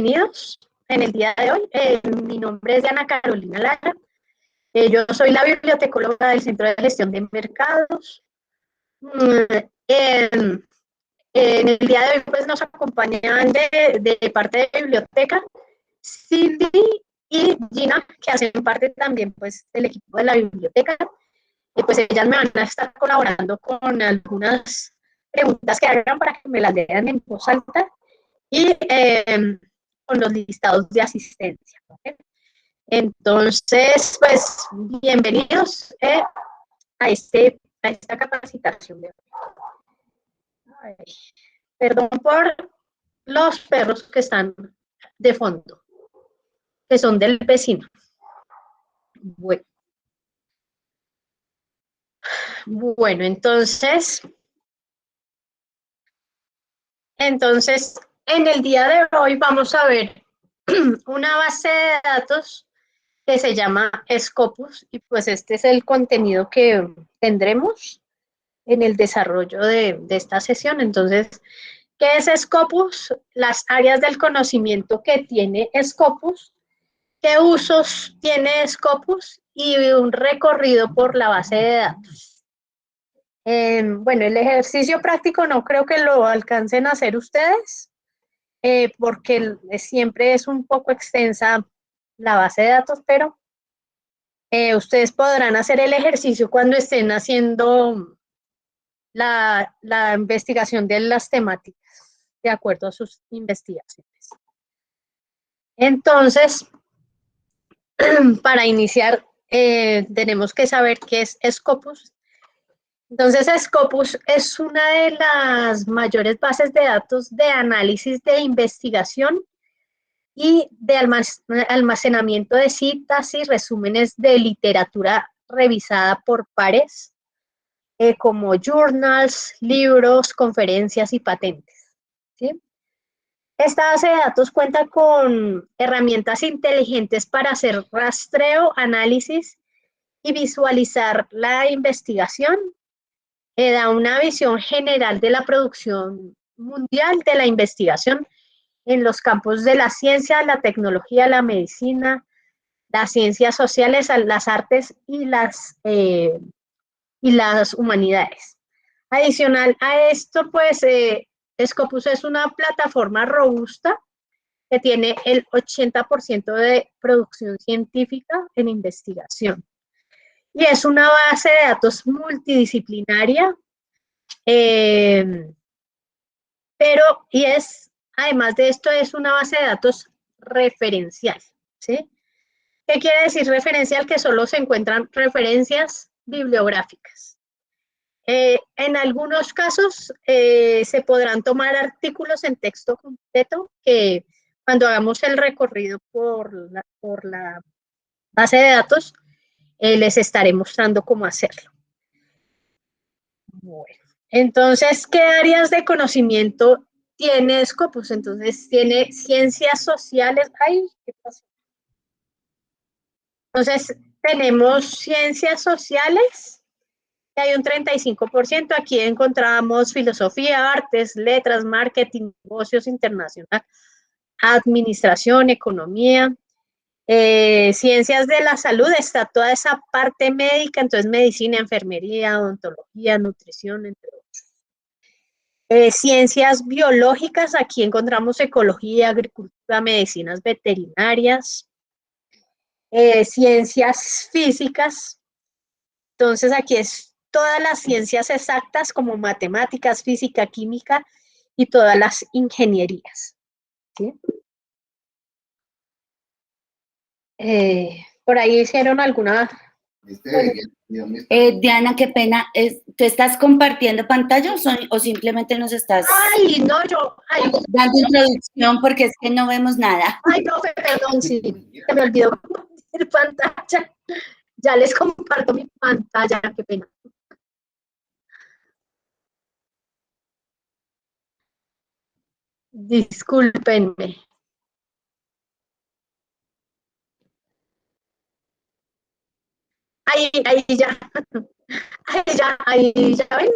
bienvenidos en el día de hoy. Mi nombre es Diana Carolina Lara. Yo soy la bibliotecóloga del Centro de Gestión de Mercados. En el día de hoy pues, nos acompañan de parte de biblioteca Cindy y Gina, que hacen parte también pues, del equipo de la biblioteca. Y pues ellas me van a estar colaborando con algunas preguntas que hagan para que me las lean en voz alta y con los listados de asistencia. ¿Okay? Entonces, pues, bienvenidos a esta capacitación de hoy. Ay, perdón por los perros que están de fondo, que son del vecino. Bueno, entonces, en el día de hoy vamos a ver una base de datos que se llama Scopus y pues este es el contenido que tendremos en el desarrollo de esta sesión. Entonces, ¿qué es Scopus? Las áreas del conocimiento que tiene Scopus, qué usos tiene Scopus y un recorrido por la base de datos. Bueno, el ejercicio práctico no creo que lo alcancen a hacer ustedes, porque siempre es un poco extensa la base de datos, pero ustedes podrán hacer el ejercicio cuando estén haciendo la investigación de las temáticas de acuerdo a sus investigaciones. Entonces, para iniciar, tenemos que saber qué es Scopus. Entonces, Scopus es una de las mayores bases de datos de análisis de investigación y de almacenamiento de citas y resúmenes de literatura revisada por pares, como journals, libros, conferencias y patentes. ¿Sí? Esta base de datos cuenta con herramientas inteligentes para hacer rastreo, análisis y visualizar la investigación. Da una visión general de la producción mundial de la investigación en los campos de la ciencia, la tecnología, la medicina, las ciencias sociales, las artes y las humanidades. Adicional a esto, pues, Scopus es una plataforma robusta que tiene el 80% de producción científica en investigación. Y es una base de datos multidisciplinaria, además de esto, es una base de datos referencial. ¿Sí? ¿Qué quiere decir referencial? Que solo se encuentran referencias bibliográficas. En algunos casos se podrán tomar artículos en texto completo que cuando hagamos el recorrido por la base de datos les estaré mostrando cómo hacerlo. Bueno, entonces, ¿qué áreas de conocimiento tiene Scopus? Entonces, tiene ciencias sociales. ¡Ay! ¿Qué pasó? Entonces, tenemos ciencias sociales, que hay un 35%. Aquí encontramos filosofía, artes, letras, marketing, negocios internacionales, administración, economía. Ciencias de la salud, está toda esa parte médica, entonces medicina, enfermería, odontología, nutrición, entre otros. Ciencias biológicas, aquí encontramos ecología, agricultura, medicinas veterinarias. Ciencias físicas, entonces aquí es todas las ciencias exactas como matemáticas, física, química y todas las ingenierías. ¿Sí? Por ahí hicieron alguna... Diana, qué pena. ¿Tú estás compartiendo pantalla o simplemente nos estás dando introducción porque es que no vemos nada? Ay, profe, perdón, sí, se me olvidó compartir pantalla. Ya les comparto mi pantalla, qué pena. Discúlpenme. Ahí ya. Ahí ya ven.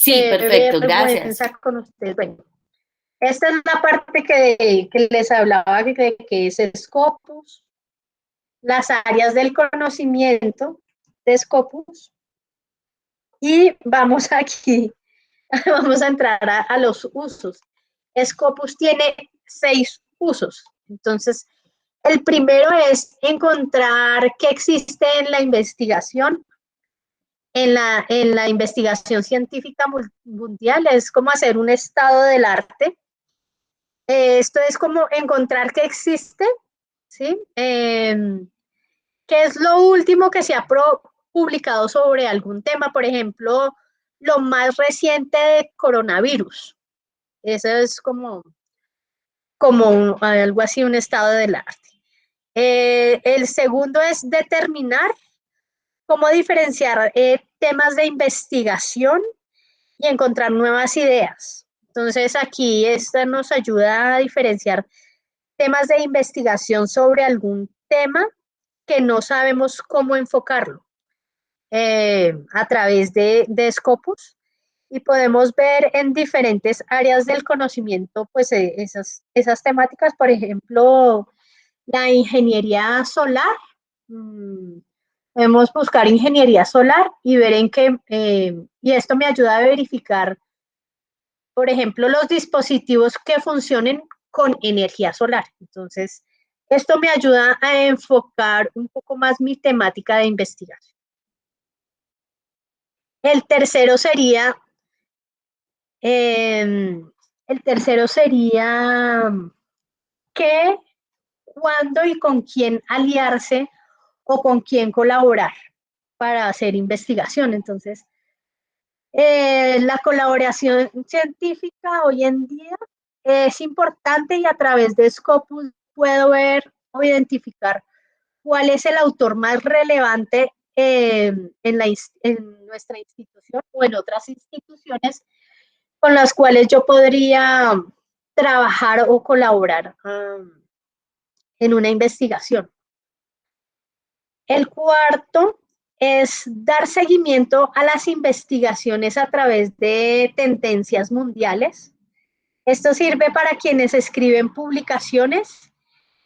Sí, perfecto, gracias. Con ustedes. Bueno, esta es la parte que les hablaba que es Scopus, las áreas del conocimiento de Scopus. Y vamos aquí, vamos a entrar a los usos. Scopus tiene 6 usos. Entonces, el primero es encontrar qué existe en la investigación. En la investigación científica mundial es como hacer un estado del arte. Esto es como encontrar qué existe, ¿sí? ¿Qué es lo último que se ha publicado sobre algún tema? Por ejemplo, lo más reciente de coronavirus. Eso es como algo así, un estado del arte. El segundo es determinar cómo diferenciar temas de investigación y encontrar nuevas ideas. Entonces aquí esta nos ayuda a diferenciar temas de investigación sobre algún tema que no sabemos cómo enfocarlo a través de Scopus, y podemos ver en diferentes áreas del conocimiento pues esas temáticas. Por ejemplo, la ingeniería solar. Podemos buscar ingeniería solar y ver en qué, y esto me ayuda a verificar, por ejemplo, los dispositivos que funcionen con energía solar. Entonces, esto me ayuda a enfocar un poco más mi temática de investigación. El tercero sería, qué, cuándo y con quién aliarse o con quién colaborar para hacer investigación. Entonces, la colaboración científica hoy en día es importante, y a través de Scopus puedo ver o identificar cuál es el autor más relevante en nuestra institución o en otras instituciones con las cuales yo podría trabajar o colaborar en una investigación. El cuarto es dar seguimiento a las investigaciones a través de tendencias mundiales. Esto sirve para quienes escriben publicaciones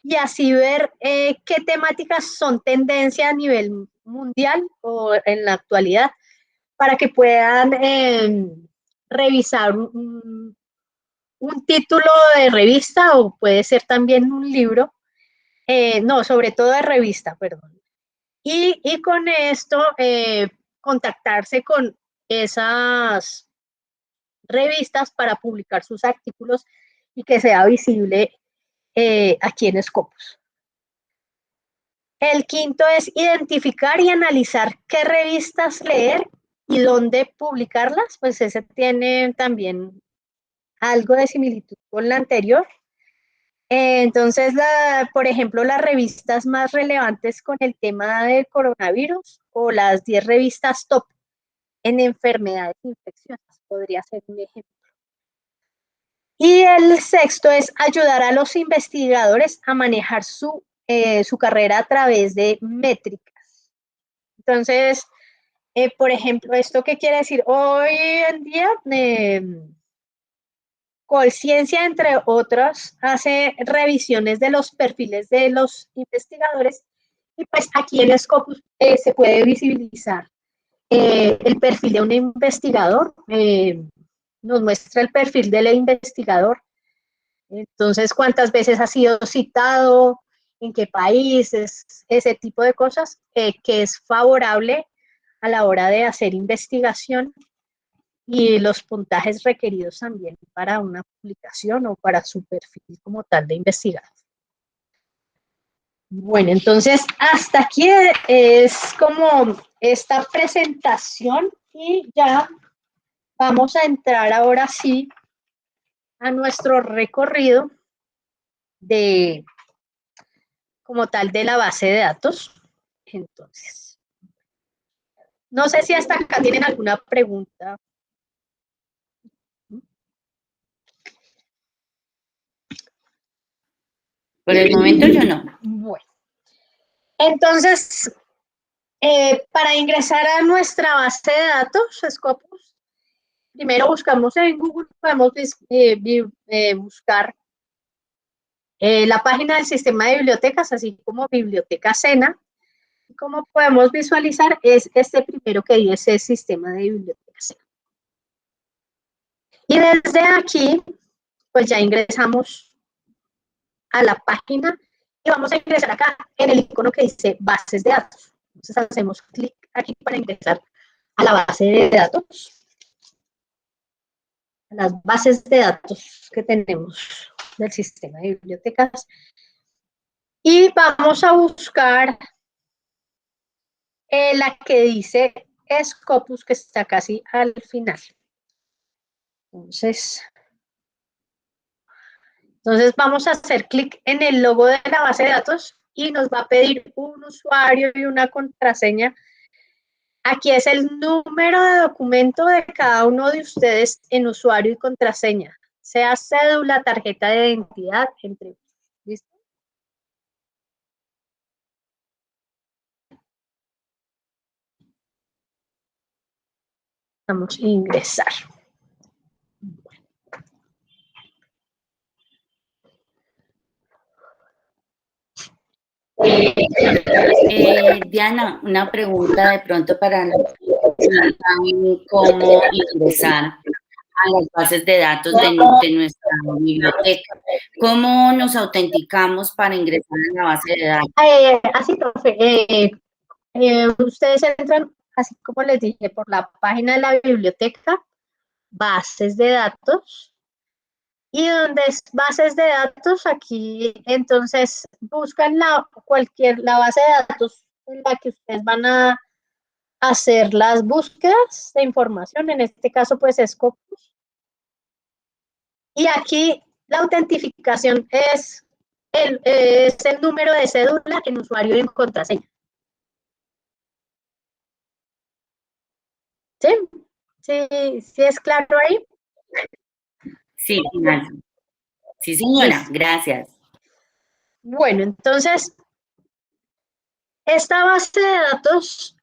y así ver qué temáticas son tendencia a nivel mundial o en la actualidad, para que puedan revisar un título de revista, o puede ser también un libro, no, sobre todo de revista, perdón. Y con esto contactarse con esas revistas para publicar sus artículos y que sea visible aquí en Scopus. El quinto es identificar y analizar qué revistas leer y dónde publicarlas. Pues ese tiene también algo de similitud con la anterior. Entonces, por ejemplo, las revistas más relevantes con el tema del coronavirus, o las 10 revistas top en enfermedades infecciosas, podría ser un ejemplo. Y el sexto es ayudar a los investigadores a manejar su carrera a través de métricas. Entonces, por ejemplo, ¿esto qué quiere decir? Hoy en día, Colciencia, entre otras, hace revisiones de los perfiles de los investigadores, y pues aquí en Scopus se puede visibilizar el perfil de un investigador, nos muestra el perfil del investigador, entonces cuántas veces ha sido citado, en qué países, ese tipo de cosas que es favorable a la hora de hacer investigación, y los puntajes requeridos también para una publicación o para su perfil como tal de investigador. Bueno, entonces hasta aquí es como esta presentación, y ya vamos a entrar ahora sí a nuestro recorrido de como tal de la base de datos. Entonces, no sé si hasta acá tienen alguna pregunta. Por el momento yo no. Bueno, entonces, para ingresar a nuestra base de datos, Scopus, primero buscamos en Google, podemos buscar la página del sistema de bibliotecas, así como Biblioteca Sena. Como podemos visualizar, es este primero que dice sistema de bibliotecas Sena. Y desde aquí, pues ya ingresamos a la página y vamos a ingresar acá en el icono que dice bases de datos. Entonces hacemos clic aquí para ingresar a la base de datos, a las bases de datos que tenemos del sistema de bibliotecas. Y vamos a buscar la que dice Scopus, que está casi al final. Entonces vamos a hacer clic en el logo de la base de datos y nos va a pedir un usuario y una contraseña. Aquí es el número de documento de cada uno de ustedes en usuario y contraseña, sea cédula, tarjeta de identidad, entre otros. ¿Listo? Vamos a ingresar. Diana, una pregunta de pronto para cómo ingresar a las bases de datos de nuestra biblioteca. ¿Cómo nos autenticamos para ingresar a la base de datos? Así, profe. Ustedes entran, así como les dije, por la página de la biblioteca, bases de datos, y donde es bases de datos, aquí entonces buscan la base de datos en la que ustedes van a hacer las búsquedas de información, en este caso pues es Scopus. Y aquí la autentificación es el número de cédula en usuario y en contraseña. ¿Sí? ¿Sí es claro ahí? Sí, sí, señora, gracias. Bueno, entonces, esta base de datos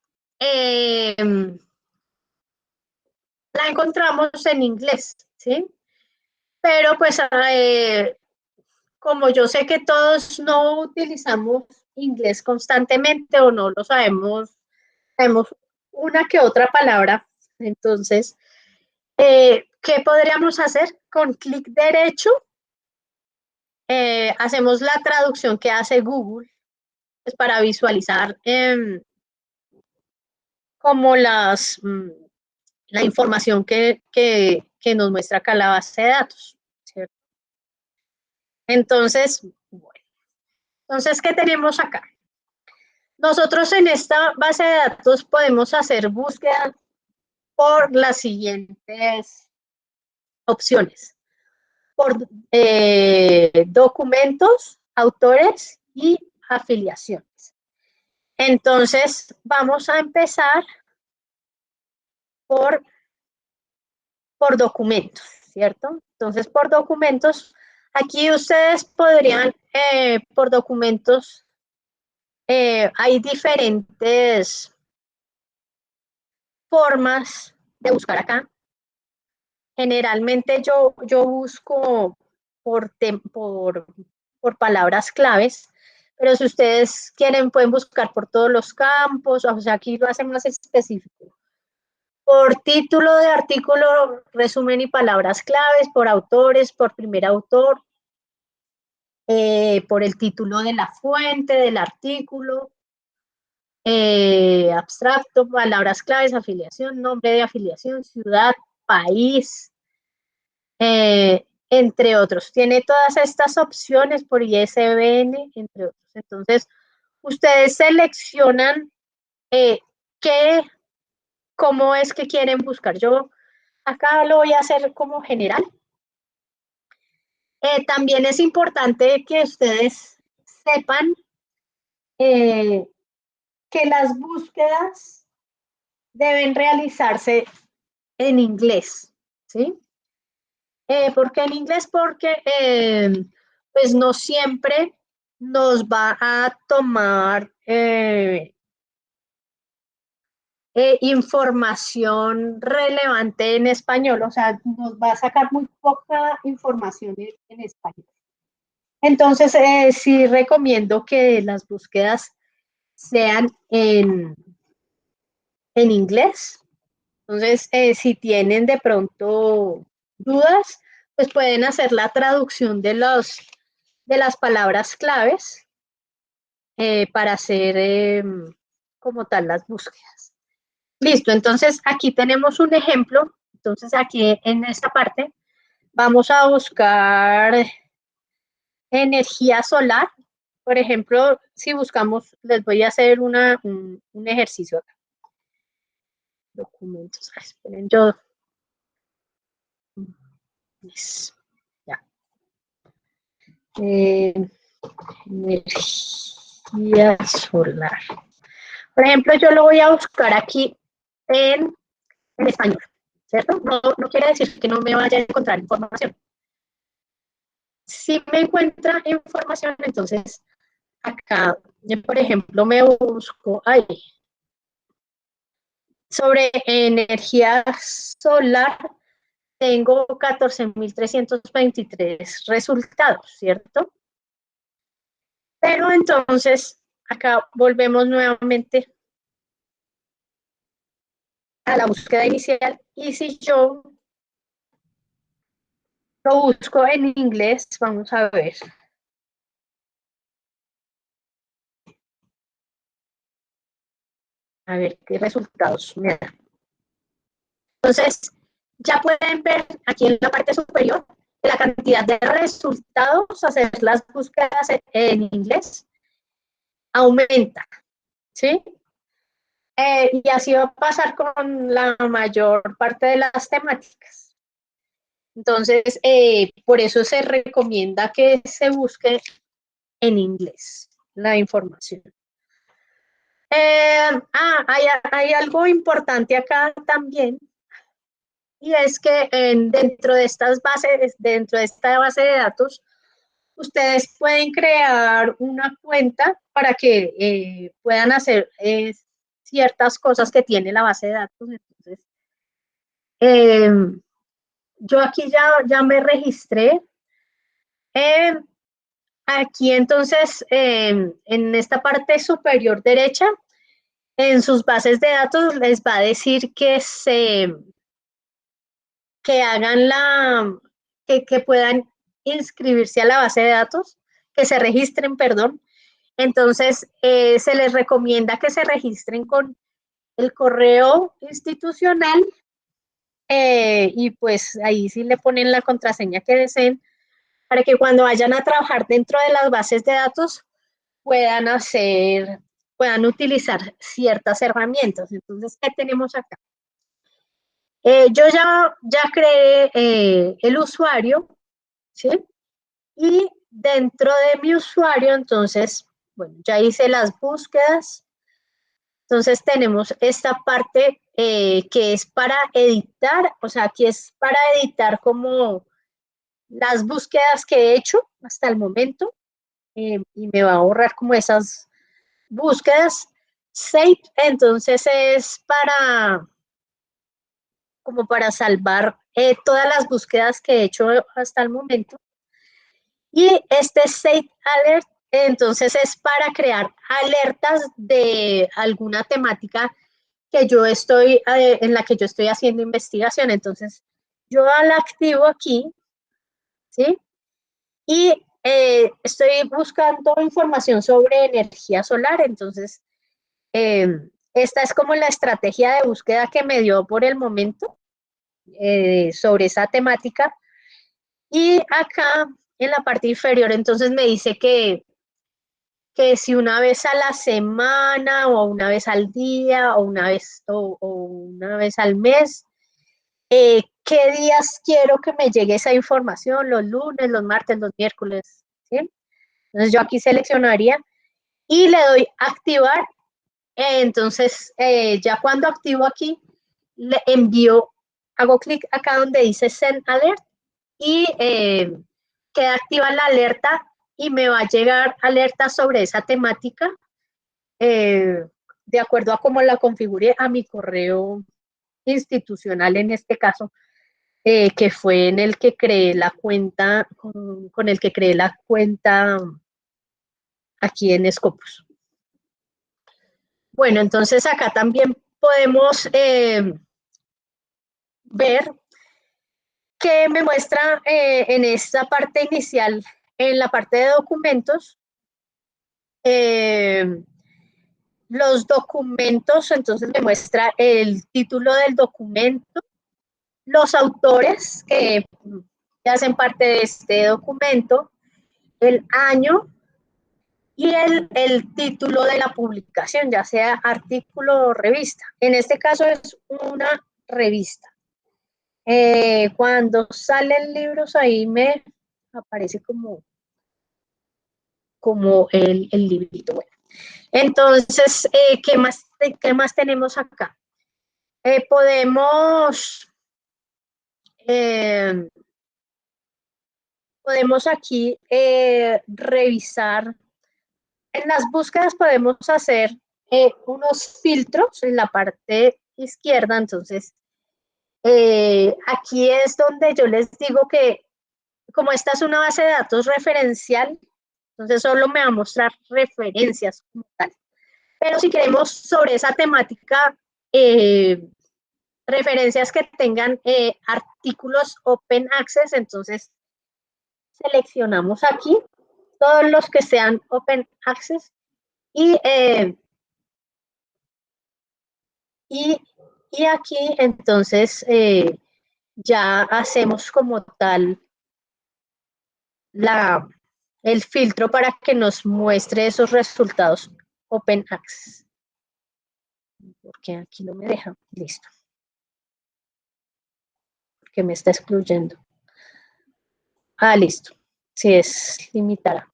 la encontramos en inglés, ¿sí? Pero pues, como yo sé que todos no utilizamos inglés constantemente o no lo sabemos una que otra palabra, entonces, ¿qué podríamos hacer? Con clic derecho, hacemos la traducción que hace Google, pues, para visualizar como la información que nos muestra acá la base de datos, ¿cierto? Entonces, bueno, ¿qué tenemos acá? Nosotros en esta base de datos podemos hacer búsqueda por las siguientes opciones. Por documentos, autores y afiliaciones. Entonces, vamos a empezar por documentos, ¿cierto? Entonces, por documentos, aquí ustedes podrían, por documentos, hay diferentes formas de buscar acá. Generalmente yo busco por palabras claves, pero si ustedes quieren pueden buscar por todos los campos, o sea, aquí lo hacen más específico. Por título de artículo, resumen y palabras claves, por autores, por primer autor, por el título de la fuente, del artículo, abstracto, palabras claves, afiliación, nombre de afiliación, ciudad, país, entre otros. Tiene todas estas opciones por ISBN, entre otros. Entonces, ustedes seleccionan cómo es que quieren buscar. Yo acá lo voy a hacer como general. También es importante que ustedes sepan que las búsquedas deben realizarse en inglés, ¿sí? ¿Por qué en inglés? Porque pues no siempre nos va a tomar información relevante en español, o sea, nos va a sacar muy poca información en español. Entonces, sí recomiendo que las búsquedas sean en inglés. Entonces, si tienen de pronto dudas, pues pueden hacer la traducción de las palabras claves para hacer como tal las búsquedas. Listo, entonces aquí tenemos un ejemplo. Entonces aquí en esta parte vamos a buscar energía solar. Por ejemplo, si buscamos, les voy a hacer un ejercicio acá. Documentos, esperen, yo. Ya. Energía solar. Por ejemplo, yo lo voy a buscar aquí en español, ¿cierto? No quiere decir que no me vaya a encontrar información. Si me encuentra información, entonces acá, yo, por ejemplo, me busco sobre energía solar, tengo 14.323 resultados, ¿cierto? Pero entonces, acá volvemos nuevamente a la búsqueda inicial y si yo lo busco en inglés, vamos a ver. A ver qué resultados me da. Entonces, ya pueden ver aquí en la parte superior que la cantidad de resultados, hacer las búsquedas en inglés, aumenta, ¿sí? Y así va a pasar con la mayor parte de las temáticas. Entonces, por eso se recomienda que se busque en inglés la información. Hay algo importante acá también, y es que dentro de estas bases, dentro de esta base de datos, ustedes pueden crear una cuenta para que puedan hacer ciertas cosas que tiene la base de datos. Entonces, yo aquí ya me registré. Aquí entonces, en esta parte superior derecha, en sus bases de datos les va a decir que hagan que puedan inscribirse a la base de datos, que se registren, perdón. Entonces, se les recomienda que se registren con el correo institucional y pues ahí sí le ponen la contraseña que deseen para que cuando vayan a trabajar dentro de las bases de datos puedan utilizar ciertas herramientas. Entonces, ¿qué tenemos acá? Yo ya creé el usuario, ¿sí? Y dentro de mi usuario, entonces, bueno, ya hice las búsquedas. Entonces tenemos esta parte que es para editar, o sea, aquí es para editar como las búsquedas que he hecho hasta el momento y me va a ahorrar como esas búsquedas. Save, entonces es como para salvar todas las búsquedas que he hecho hasta el momento. Y este Save Alert, entonces es para crear alertas de alguna temática que yo estoy, en la que yo estoy haciendo investigación. Entonces, yo la activo aquí, ¿sí? Y estoy buscando información sobre energía solar. Entonces, esta es como la estrategia de búsqueda que me dio por el momento sobre esa temática. Y acá en la parte inferior, entonces me dice que si una vez a la semana o una vez al día o una vez al mes, qué días quiero que me llegue esa información, los lunes, los martes, los miércoles, ¿sí? Entonces yo aquí seleccionaría y le doy activar. Entonces ya cuando activo aquí, le envío, hago clic acá donde dice Send Alert y queda activa la alerta y me va a llegar alerta sobre esa temática de acuerdo a cómo la configure a mi correo institucional en este caso, que fue en el que creé la cuenta, con el que creé la cuenta aquí en Scopus. Bueno, entonces acá también podemos ver que me muestra en esta parte inicial, en la parte de documentos, los documentos, entonces me muestra el título del documento, los autores que hacen parte de este documento, el año y el título de la publicación, ya sea artículo o revista. En este caso es una revista. Cuando salen libros ahí me aparece como el librito. Bueno. Entonces, ¿qué más tenemos acá? Podemos aquí revisar. En las búsquedas podemos hacer unos filtros en la parte izquierda. Entonces, aquí es donde yo les digo que como esta es una base de datos referencial, entonces solo me va a mostrar referencias como tal. Pero si queremos sobre esa temática, referencias que tengan artículos Open Access, entonces seleccionamos aquí todos los que sean Open Access y aquí entonces ya hacemos como tal el filtro para que nos muestre esos resultados Open Access. Porque aquí no me deja. Listo. Porque me está excluyendo. Listo. Sí, es limitada.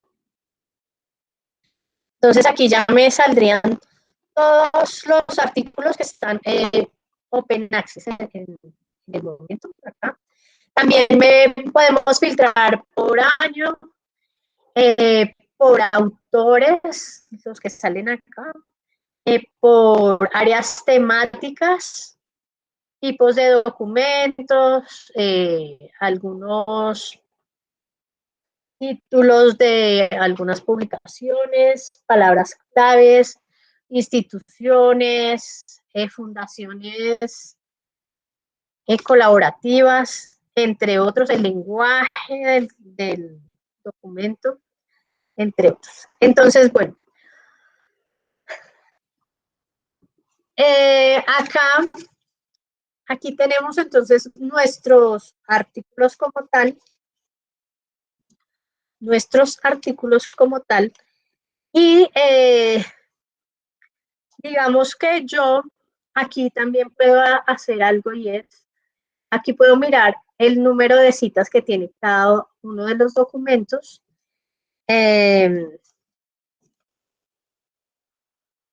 Entonces aquí ya me saldrían todos los artículos que están Open Access en el momento. Acá. También podemos filtrar por año, por autores, los que salen acá, por áreas temáticas, tipos de documentos, algunos títulos de algunas publicaciones, palabras claves, instituciones, fundaciones colaborativas, entre otros, el lenguaje del documento, entre otros. Entonces, bueno, aquí tenemos entonces nuestros artículos como tal, y digamos que yo aquí también puedo hacer algo y es, aquí puedo mirar el número de citas que tiene cada uno de los documentos.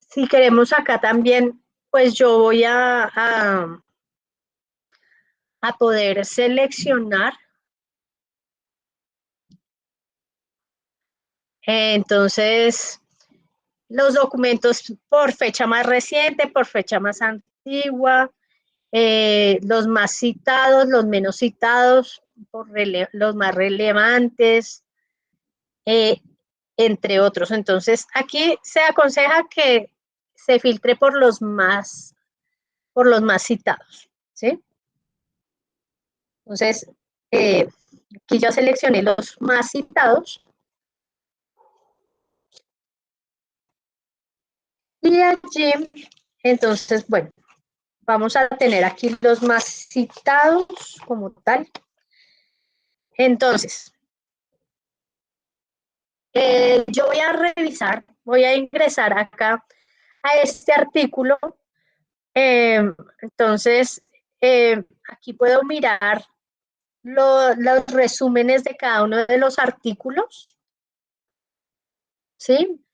Si queremos acá también, pues yo voy a poder seleccionar. Entonces, los documentos por fecha más reciente, por fecha más antigua, los más citados, los menos citados, los más relevantes, entre otros. Entonces, aquí se aconseja que se filtre por los más citados, ¿sí? Entonces, aquí ya seleccioné los más citados. Y allí, entonces, bueno, vamos a tener aquí los más citados como tal. Entonces, yo voy a revisar, voy a ingresar acá a este artículo. Entonces, aquí puedo mirar los resúmenes de cada uno de los artículos, ¿sí?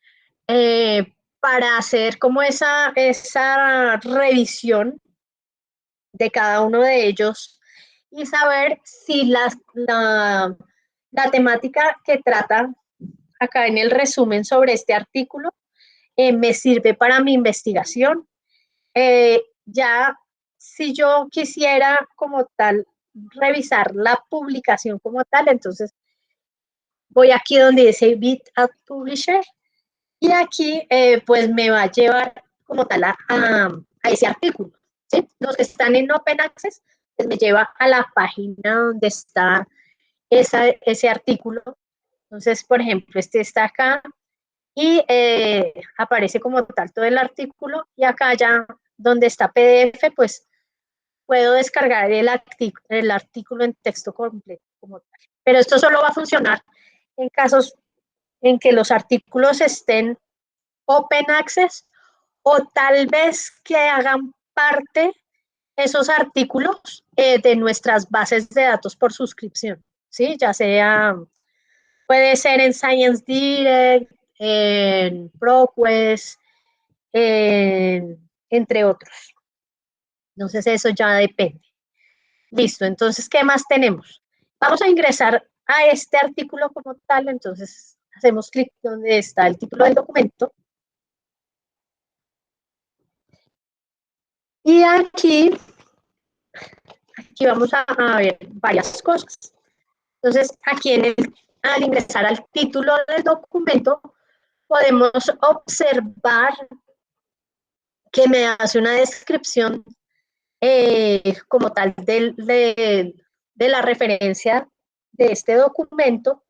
Para hacer como esa revisión de cada uno de ellos y saber si la temática que trata acá en el resumen sobre este artículo me sirve para mi investigación. Ya si yo quisiera como tal revisar la publicación como tal, entonces voy aquí donde dice Bit Add Publisher y aquí pues me va a llevar como tal a ese artículo. ¿Sí? Los que están en Open Access, pues me lleva a la página donde está ese artículo. Entonces, por ejemplo, este está acá y aparece como tal todo el artículo y acá ya donde está PDF, pues puedo descargar el artículo en texto completo como tal. Pero esto solo va a funcionar en casos en que los artículos estén open access o tal vez que hagan parte esos artículos de nuestras bases de datos por suscripción, ¿sí? Ya sea, puede ser en Science Direct, en ProQuest, entre otros. Entonces eso ya depende. Listo, entonces, ¿qué más tenemos? Vamos a ingresar a este artículo como tal, entonces hacemos clic donde está el título del documento. Y aquí vamos a ver varias cosas. Entonces, aquí al ingresar al título del documento, podemos observar que me hace una descripción como tal de la referencia de este documento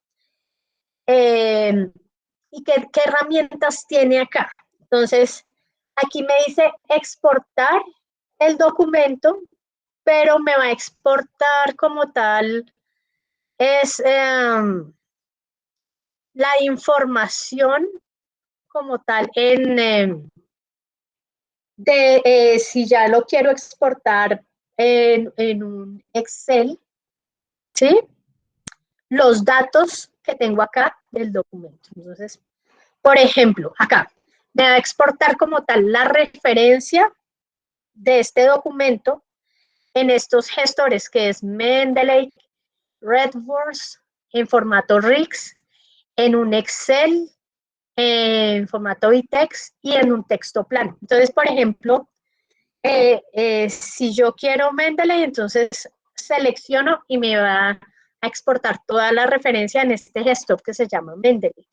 y qué herramientas tiene acá. Entonces, aquí me dice exportar el documento, pero me va a exportar como tal, es la información como tal si ya lo quiero exportar en un Excel, ¿sí? Los datos que tengo acá del documento. Entonces, por ejemplo, acá me va a exportar como tal la referencia de este documento en estos gestores que es Mendeley, RedWords, en formato RIX, en un Excel, en formato BTEX y en un texto plano. Entonces, por ejemplo, si yo quiero Mendeley, entonces selecciono y me va a exportar toda la referencia en este gestor que se llama Mendeley.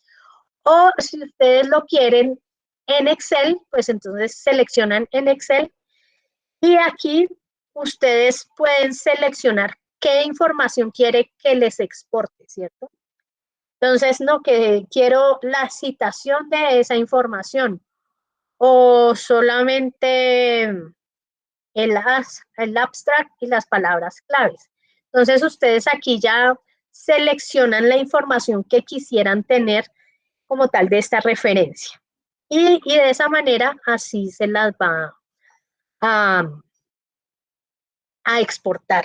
O si ustedes lo quieren en Excel, pues entonces seleccionan en Excel y aquí ustedes pueden seleccionar qué información quiere que les exporte, ¿cierto? Entonces, no, que quiero la citación de esa información o solamente el abstract y las palabras claves. Entonces, ustedes aquí ya seleccionan la información que quisieran tener como tal de esta referencia. Y de esa manera, así se las va a, a exportar.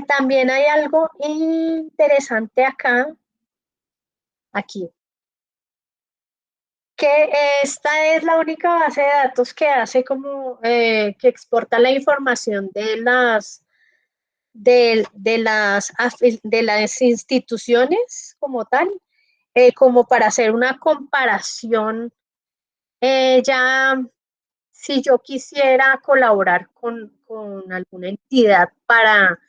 También hay algo interesante acá, aquí, que esta es la única base de datos que hace como que exporta la información de las instituciones como tal, como para hacer una comparación ya si yo quisiera colaborar con alguna entidad para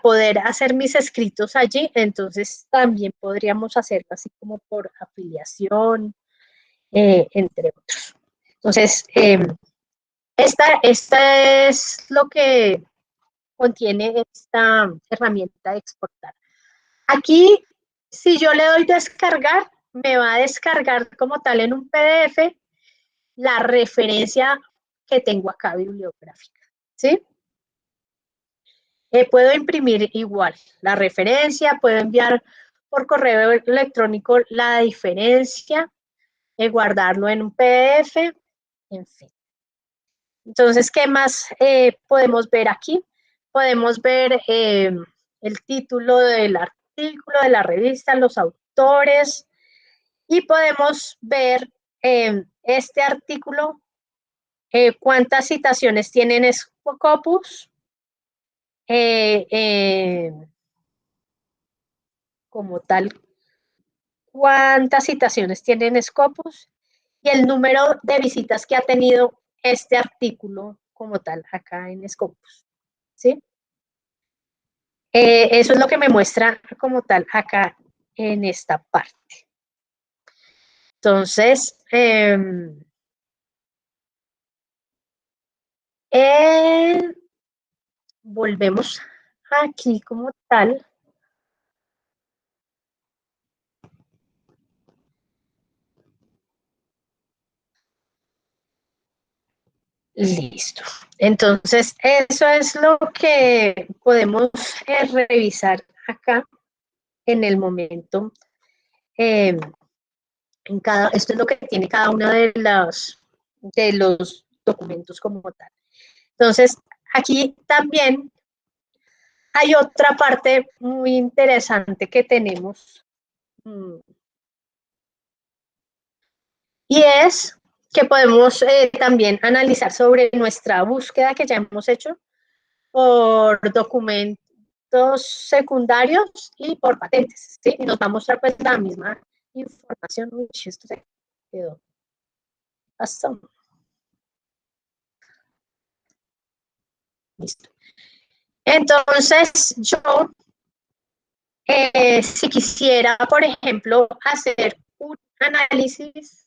poder hacer mis escritos allí, entonces también podríamos hacerlo así como por afiliación, entre otros. Entonces, esta es lo que contiene esta herramienta de exportar. Aquí, si yo le doy descargar, me va a descargar como tal en un PDF la referencia que tengo acá bibliográfica, ¿sí? Puedo imprimir igual la referencia, puedo enviar por correo electrónico la diferencia, guardarlo en un PDF, en fin. Entonces, ¿qué más podemos ver aquí? Podemos ver el título del artículo, de la revista, los autores, y podemos ver este artículo, cuántas citaciones tienen Scopus, como tal, cuántas citaciones tienen Scopus y el número de visitas que ha tenido este artículo como tal acá en Scopus, ¿sí? Eso es lo que me muestra como tal acá en esta parte. Entonces, volvemos aquí como tal. Listo. Entonces, eso es lo que podemos revisar acá en el momento. Esto es lo que tiene cada uno de los documentos como tal. Entonces, aquí también hay otra parte muy interesante que tenemos y es que podemos también analizar sobre nuestra búsqueda que ya hemos hecho por documentos secundarios y por patentes, ¿sí? Y nos va a mostrar pues la misma información. Uy, esto se quedó hasta. Listo. Entonces, yo, si quisiera, por ejemplo, hacer un análisis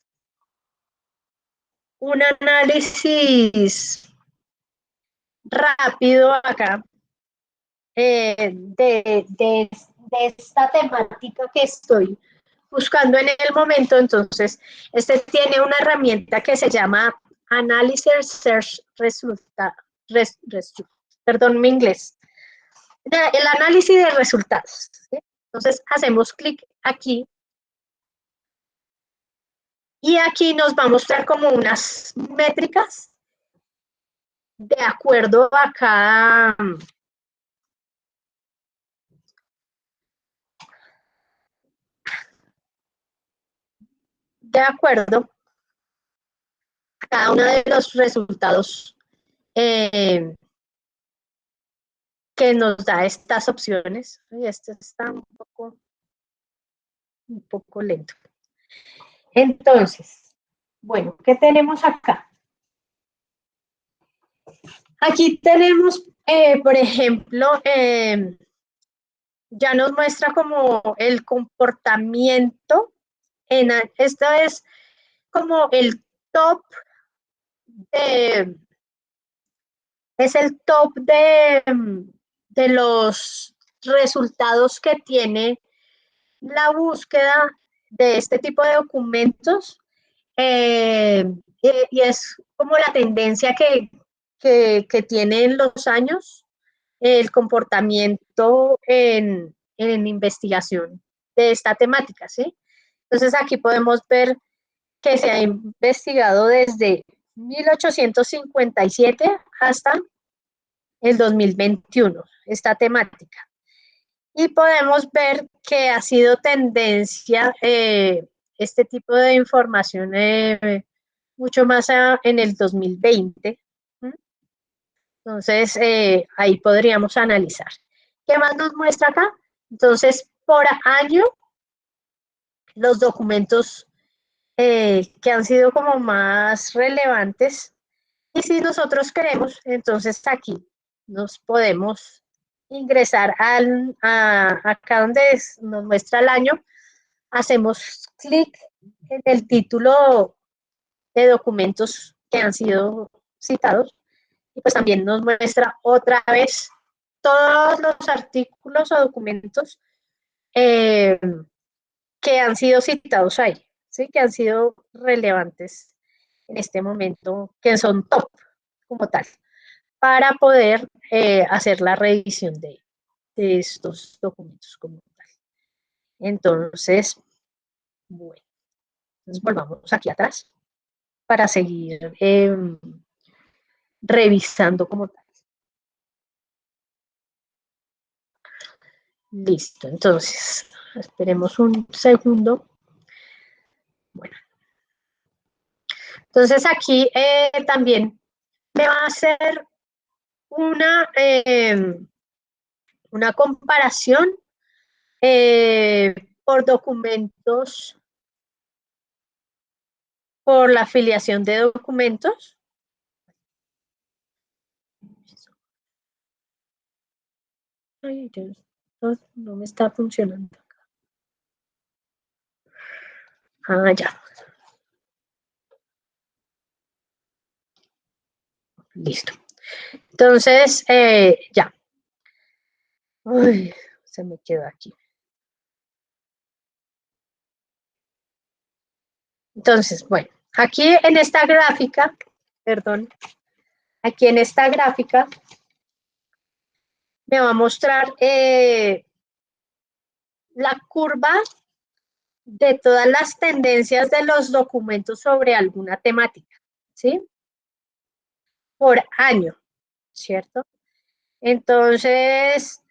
rápido acá de esta temática que estoy buscando en el momento, entonces, este tiene una herramienta que se llama Analysis Search perdón, mi inglés. El análisis de resultados, ¿sí? Entonces, hacemos clic aquí y aquí nos va a mostrar como unas métricas de acuerdo a cada de acuerdo a cada uno de los resultados que nos da estas opciones. Y esto está un poco lento. Entonces, bueno, ¿qué tenemos acá? Aquí tenemos, por ejemplo, ya nos muestra como el comportamiento. Esto es como el top de, es el top de los resultados que tiene la búsqueda de este tipo de documentos y es como la tendencia que tiene en los años el comportamiento en investigación de esta temática, ¿sí? Entonces aquí podemos ver que se ha investigado desde 1857 hasta el 2021, esta temática. Y podemos ver que ha sido tendencia este tipo de información mucho más en el 2020. Entonces, ahí podríamos analizar. ¿Qué más nos muestra acá? Entonces, por año, los documentos que han sido como más relevantes. Y si nosotros queremos, entonces aquí nos podemos ingresar acá donde nos muestra el año, hacemos clic en el título de documentos que han sido citados y pues también nos muestra otra vez todos los artículos o documentos que han sido citados ahí, ¿sí? Que han sido relevantes en este momento, que son top como tal, para poder hacer la revisión de estos documentos como tal. Entonces, bueno, entonces volvamos aquí atrás para seguir revisando como tal. Listo, entonces, esperemos un segundo. Bueno, entonces aquí también me va a hacer una comparación por documentos por la afiliación de documentos. Ay, Dios, no me está funcionando. Ah, ya. Listo. Entonces, ya. Uy, se me quedó aquí. Entonces, bueno, aquí en esta gráfica, perdón, aquí en esta gráfica me va a mostrar la curva de todas las tendencias de los documentos sobre alguna temática, ¿sí? Por año, ¿cierto? Entonces,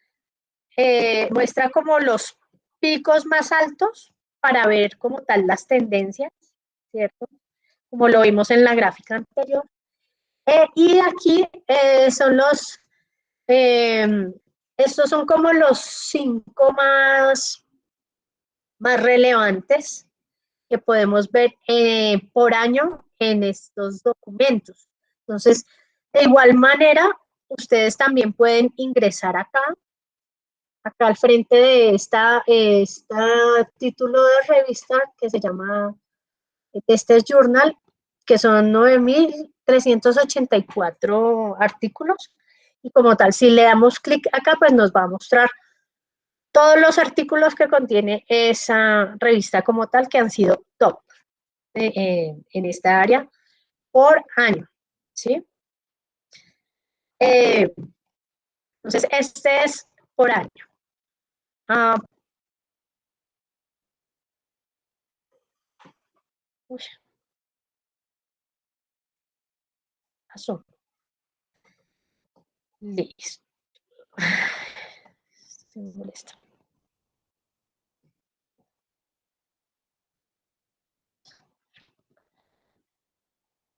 muestra como los picos más altos para ver como tal las tendencias, ¿cierto? Como lo vimos en la gráfica anterior. Y aquí son eh, estos son como los 5 más relevantes que podemos ver por año en estos documentos. Entonces, de igual manera, ustedes también pueden ingresar acá al frente de esta título de revista que se llama Testes Journal, que son 9.384 artículos. Y como tal, si le damos clic acá, pues nos va a mostrar todos los artículos que contiene esa revista como tal que han sido top en esta área por año, ¿sí? Entonces, este es por año. Ah, uy, pasó. Listo. Se me molesta.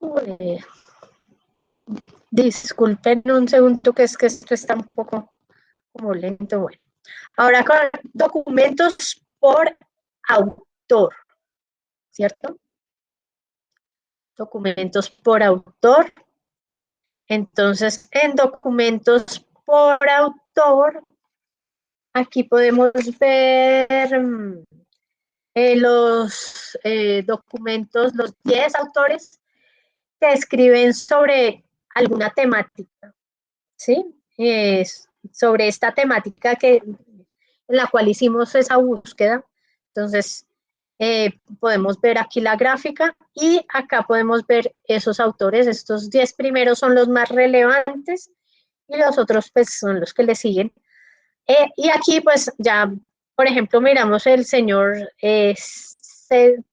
Uy, disculpen un segundo que es que esto está un poco como lento. Bueno, ahora con documentos por autor, ¿cierto? Documentos por autor. Entonces, en documentos por autor, aquí podemos ver los documentos, los 10 autores que escriben sobre alguna temática, ¿sí? Sobre esta temática en la cual hicimos esa búsqueda. Entonces, podemos ver aquí la gráfica y acá podemos ver esos autores. Estos 10 primeros son los más relevantes y los otros pues son los que le siguen. Y aquí pues ya, por ejemplo, miramos el señor Setahan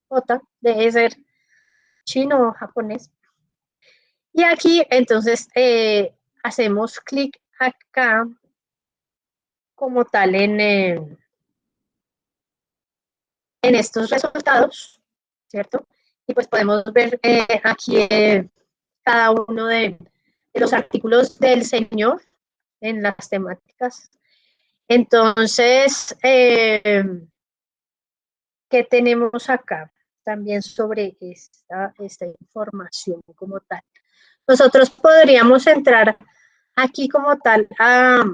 Ota, debe ser chino o japonés. Y aquí entonces hacemos clic acá como tal en estos resultados, ¿cierto? Y pues podemos ver aquí cada uno de los artículos del señor en las temáticas. Entonces, ¿qué tenemos acá? También sobre esta información como tal. Nosotros podríamos entrar aquí como tal a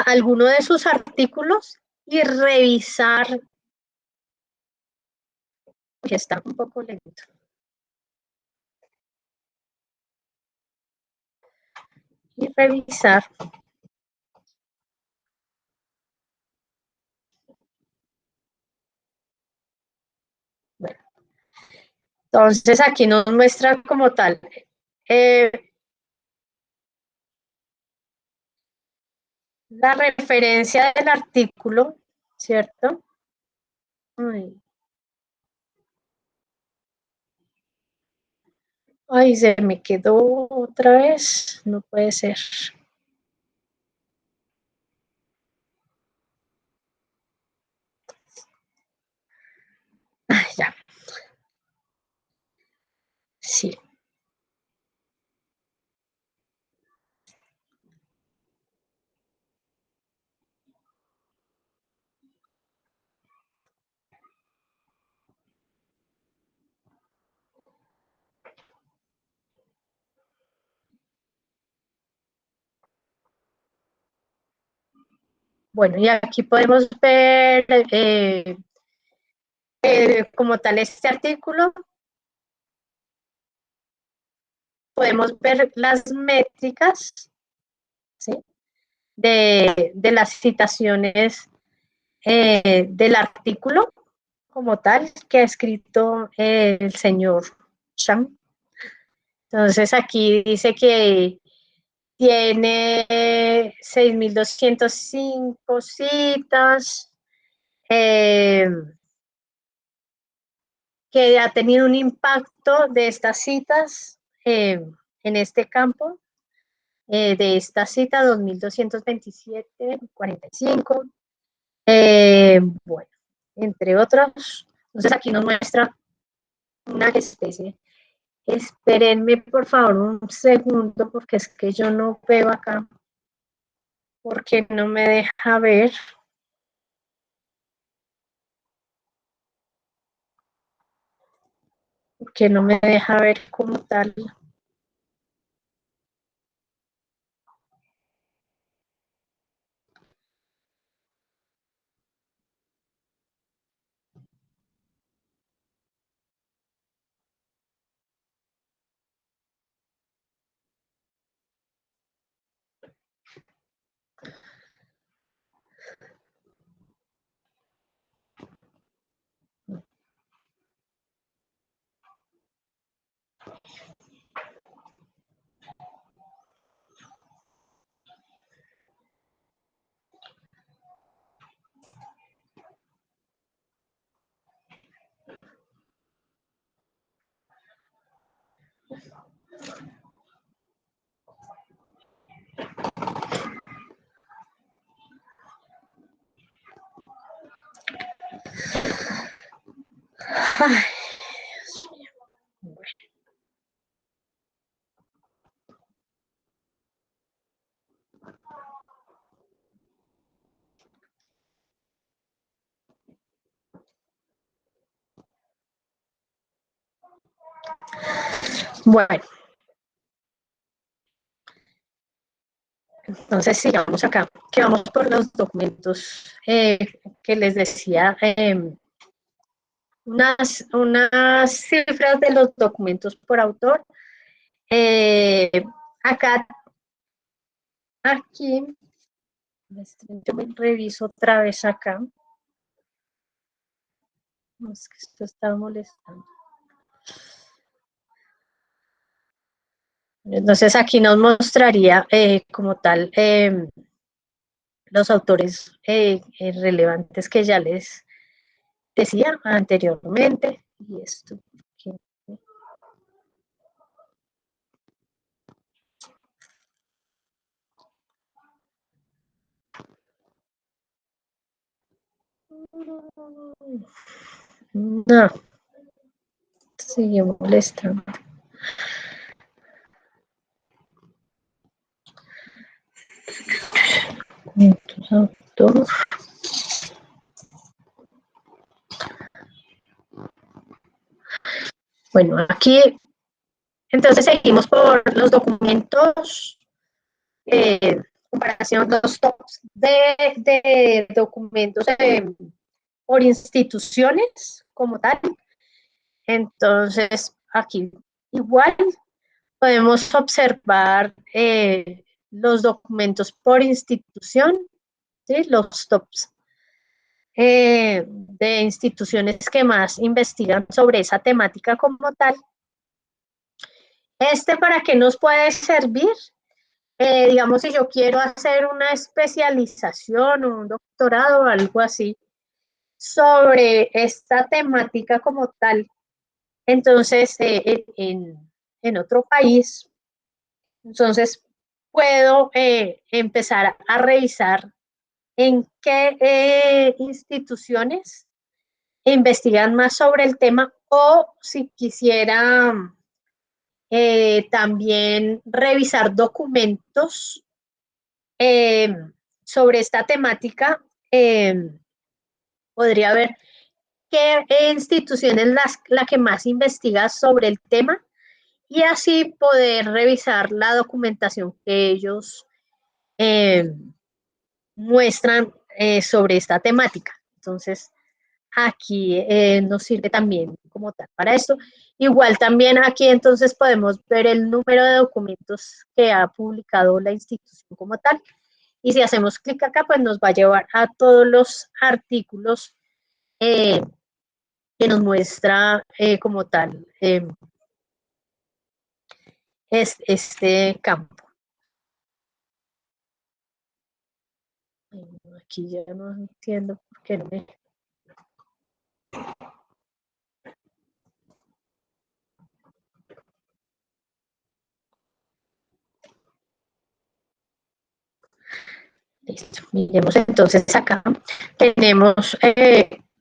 alguno de sus artículos y revisar. Está un poco lento. Y revisar. Bueno, entonces aquí nos muestra como tal eh, la referencia del artículo, ¿cierto? Ay, ay, se me quedó otra vez. No puede ser. Ay, ya. Sí. Bueno, y aquí podemos ver como tal este artículo. Podemos ver las métricas, ¿sí?, de las citaciones del artículo como tal que ha escrito el señor Chang. Entonces aquí dice que tiene 6.205 citas, que ha tenido un impacto de estas citas en este campo, de esta cita 2.227,45, bueno, entre otros. Entonces aquí nos muestra una especie. Espérenme por favor un segundo porque es que yo no veo acá, porque no me deja ver. Porque no me deja ver como tal. Ay, Dios mío. Bueno, entonces sigamos acá, que vamos por los documentos que les decía, unas cifras de los documentos por autor. Acá, aquí, yo me reviso otra vez acá. No, es que esto está molestando. Entonces aquí nos mostraría como tal los autores relevantes que ya les decía anteriormente. Y esto. No, sigue molestando. Autor. Bueno, aquí entonces seguimos por los documentos, comparación, los tops de documentos por instituciones como tal. Entonces, aquí igual podemos observar los documentos por institución, ¿sí?, los tops de instituciones que más investigan sobre esa temática como tal. ¿Para qué nos puede servir? Digamos, si yo quiero hacer una especialización o un doctorado o algo así sobre esta temática como tal, entonces en otro país, entonces puedo empezar a revisar en qué instituciones investigan más sobre el tema, o si quisiera también revisar documentos eh, sobre esta temática, podría ver qué institución es la que más investiga sobre el tema y así poder revisar la documentación que ellos muestran sobre esta temática. Entonces, aquí nos sirve también como tal para esto. Igual también aquí entonces podemos ver el número de documentos que ha publicado la institución como tal. Y si hacemos clic acá, pues nos va a llevar a todos los artículos que nos muestra como tal este campo. Aquí ya no entiendo por qué no me... Listo, miremos entonces acá. Tenemos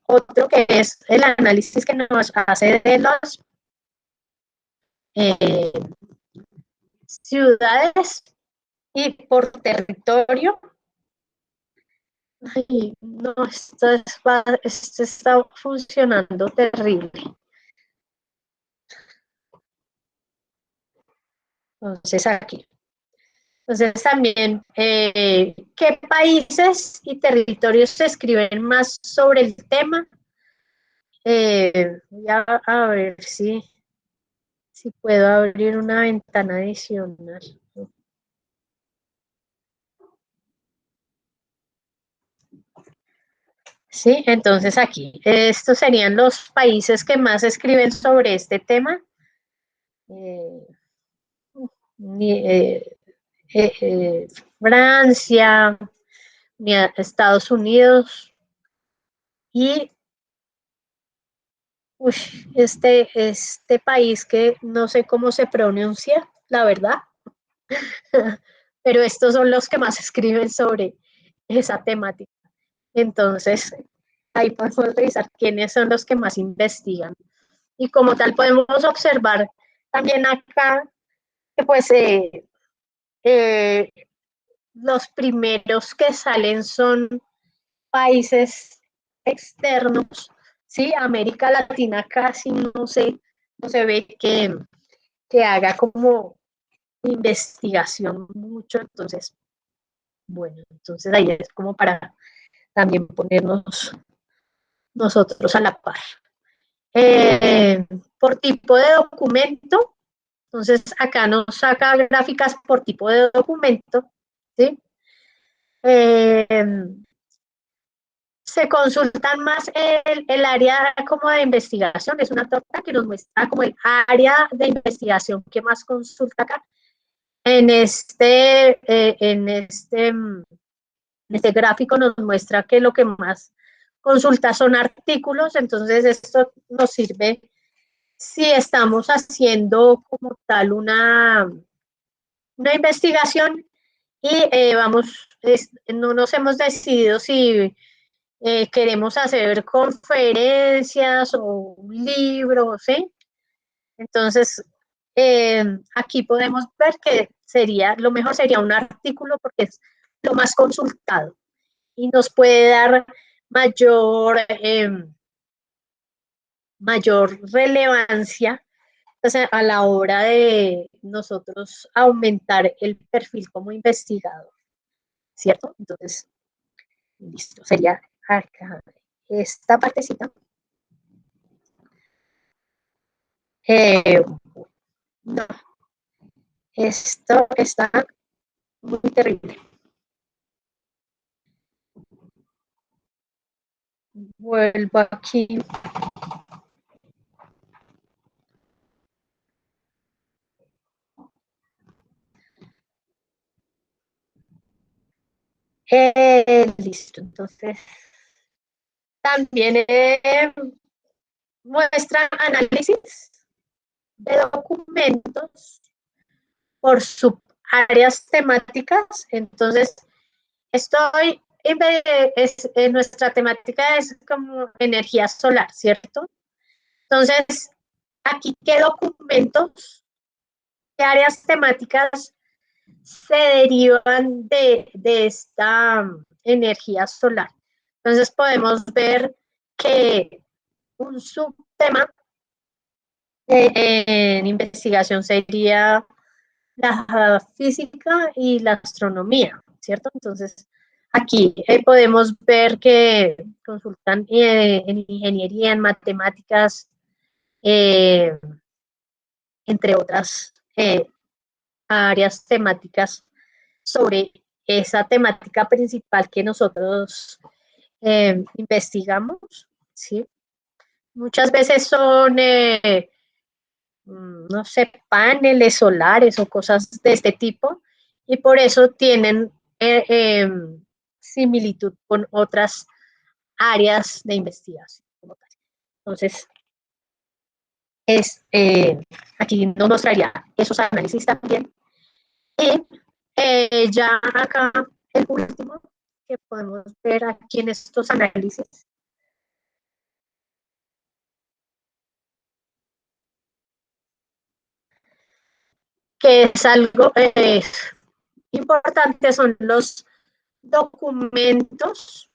otro que es el análisis que nos hace de las ciudades y por territorio. Ay, no, esto está funcionando terrible. Entonces aquí. Entonces también, ¿qué países y territorios se escriben más sobre el tema? Voy a ver si puedo abrir una ventana adicional. Sí, entonces aquí, estos serían los países que más escriben sobre este tema. Eh, Francia, Estados Unidos y este país que no sé cómo se pronuncia, la verdad, pero estos son los que más escriben sobre esa temática. Entonces, ahí podemos revisar quiénes son los que más investigan. Y como tal podemos observar también acá que pues los primeros que salen son países externos, ¿sí? América Latina casi no se ve que haga como investigación mucho, entonces, bueno, entonces ahí es como para también ponernos nosotros a la par. Por tipo de documento, entonces acá nos saca gráficas por tipo de documento, ¿sí? Se consultan más el área como de investigación, es una torta que nos muestra como el área de investigación que más consulta acá. En este gráfico nos muestra que lo que más consulta son artículos, entonces esto nos sirve si estamos haciendo como tal una investigación y no nos hemos decidido si queremos hacer conferencias o un libro, ¿sí? Entonces, aquí podemos ver que lo mejor sería un artículo porque es lo más consultado y nos puede dar mayor relevancia pues, a la hora de nosotros aumentar el perfil como investigador, ¿cierto? Entonces, listo, sería acá esta partecita. No, esto está muy terrible. Vuelvo aquí. Listo, entonces también muestra análisis de documentos por subáreas temáticas. Entonces, nuestra temática es como energía solar, ¿cierto? Entonces, aquí, ¿qué documentos, qué áreas temáticas se derivan de esta energía solar? Entonces, podemos ver que un subtema en investigación sería la física y la astronomía, ¿cierto? Entonces, Aquí podemos ver que consultan en ingeniería, en matemáticas, entre otras áreas temáticas sobre esa temática principal que nosotros investigamos, ¿sí? Muchas veces son, no sé, paneles solares o cosas de este tipo, y por eso tienen similitud con otras áreas de investigación. Entonces, aquí nos mostraría esos análisis también. Y ya acá, el último que podemos ver aquí en estos análisis, que es algo importante, son los documentos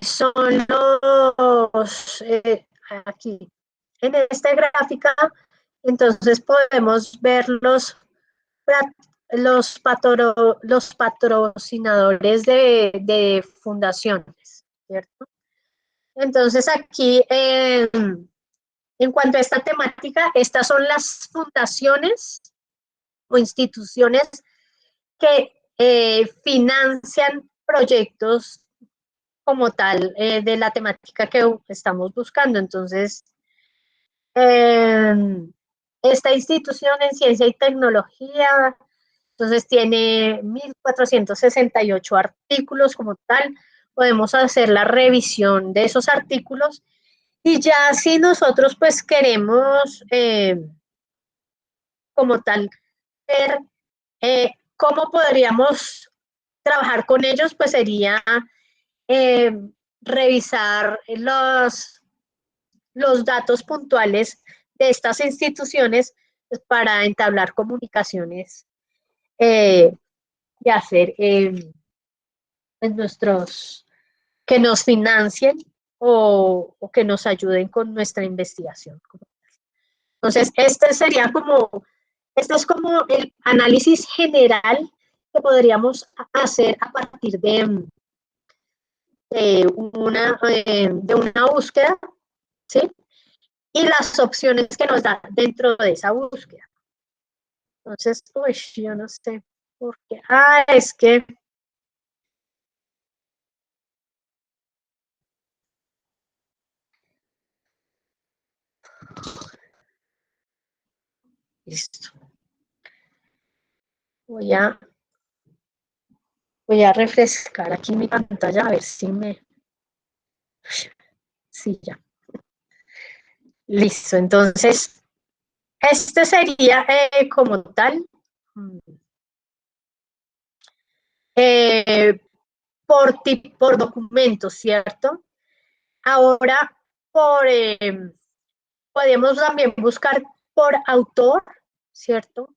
son los, aquí, en esta gráfica, entonces podemos ver los patrocinadores de fundaciones, ¿cierto? Entonces aquí, en cuanto a esta temática, estas son las fundaciones o instituciones que financian proyectos como tal de la temática que estamos buscando. Entonces, eh, esta institución en ciencia y tecnología, entonces tiene 1.468 artículos como tal. Podemos hacer la revisión de esos artículos y ya si nosotros pues queremos como tal ver cómo podríamos trabajar con ellos, pues sería eh, revisar los datos puntuales de estas instituciones pues, para entablar comunicaciones y hacer nuestros, que nos financien o que nos ayuden con nuestra investigación. Entonces, este es como el análisis general que podríamos hacer a partir de una búsqueda, ¿sí? Y las opciones que nos da dentro de esa búsqueda. Entonces, uy, yo no sé por qué. Ah, es que listo. Voy a refrescar aquí mi pantalla a ver si sí, ya. Listo, entonces, este sería como tal eh, por documento, ¿cierto? Ahora, podemos también buscar por autor, ¿cierto?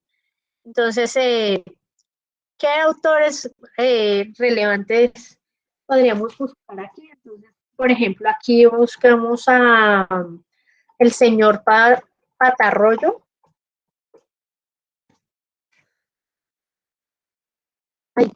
Entonces, ¿qué autores relevantes podríamos buscar aquí? Entonces, por ejemplo, aquí buscamos a el señor Patarroyo. Ay.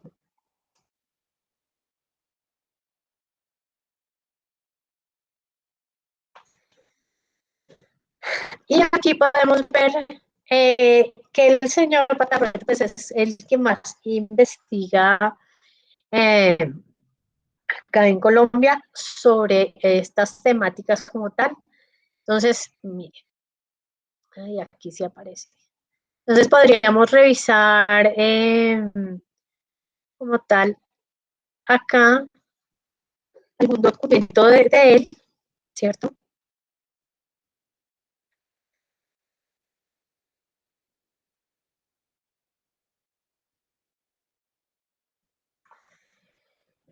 Y aquí podemos ver que el señor Patarroyo pues, es el que más investiga eh, acá en Colombia sobre estas temáticas como tal. Entonces, mire, aquí sí aparece. Entonces podríamos revisar como tal acá algún documento de él, ¿cierto?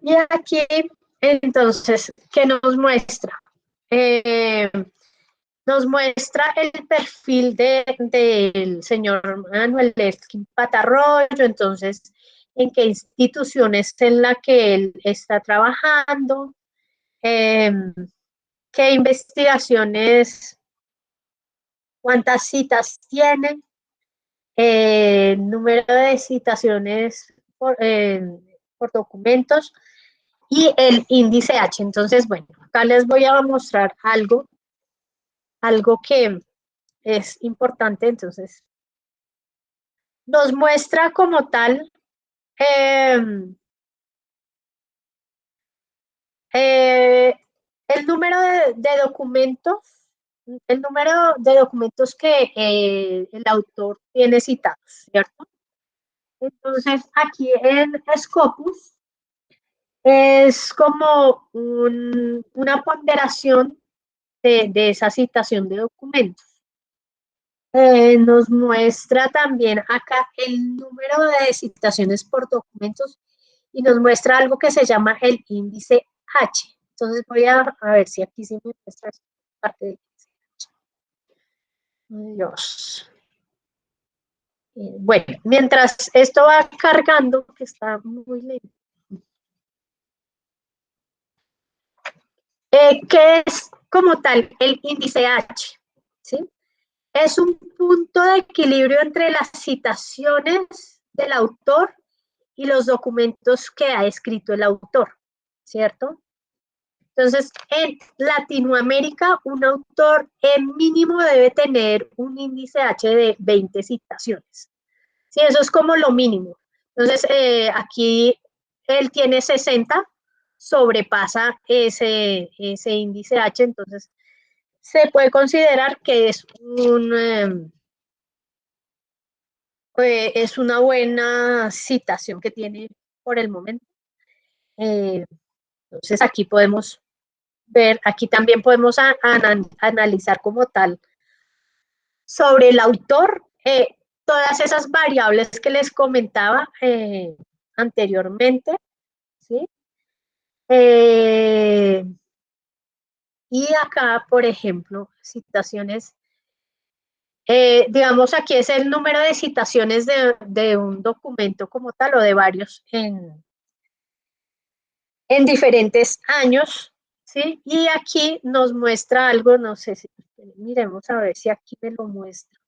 Y aquí, entonces, ¿qué nos muestra? Eh, nos muestra el perfil del señor Manuel Erskine Patarroyo, entonces, en qué instituciones en la que él está trabajando, qué investigaciones cuántas citas tiene, número de citaciones por documentos y el índice H. Entonces, bueno, acá les voy a mostrar algo que es importante. Entonces, nos muestra como tal el número de documentos, el número de documentos que el autor tiene citados, ¿cierto? Entonces, aquí en Scopus es como una ponderación de esa citación de documentos. Nos muestra también acá el número de citaciones por documentos y nos muestra algo que se llama el índice H. Entonces voy a ver si aquí sí me muestra parte del índice H. Dios. Bueno, mientras esto va cargando, que está muy lento. ¿Qué es como tal el índice H? ¿Sí? Es un punto de equilibrio entre las citaciones del autor y los documentos que ha escrito el autor, ¿cierto? Entonces, en Latinoamérica, un autor en mínimo debe tener un índice H de 20 citaciones. Sí, eso es como lo mínimo. Entonces, aquí él tiene 60, sobrepasa ese índice H, entonces se puede considerar que es una buena citación que tiene por el momento. Entonces, aquí podemos ver, aquí también podemos analizar como tal sobre el autor, todas esas variables que les comentaba anteriormente, ¿sí? Y acá, por ejemplo, citaciones, digamos, aquí es el número de citaciones de un documento como tal o de varios en diferentes años, ¿sí? Y aquí nos muestra algo, no sé si, miremos a ver si aquí me lo muestra.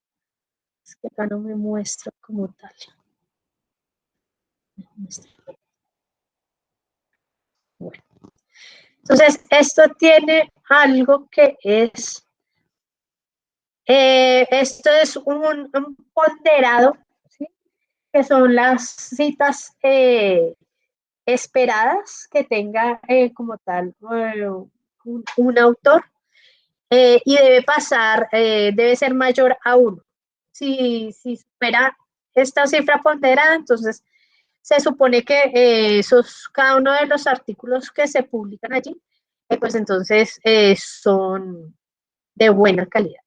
Es que acá no me muestra como tal. Bueno. Entonces, esto tiene algo que es, esto es un ponderado, ¿sí? Que son las citas esperadas que tenga como tal un autor y debe pasar, debe ser mayor a 1. Si supera esta cifra ponderada, entonces se supone que cada uno de los artículos que se publican allí, pues entonces son de buena calidad.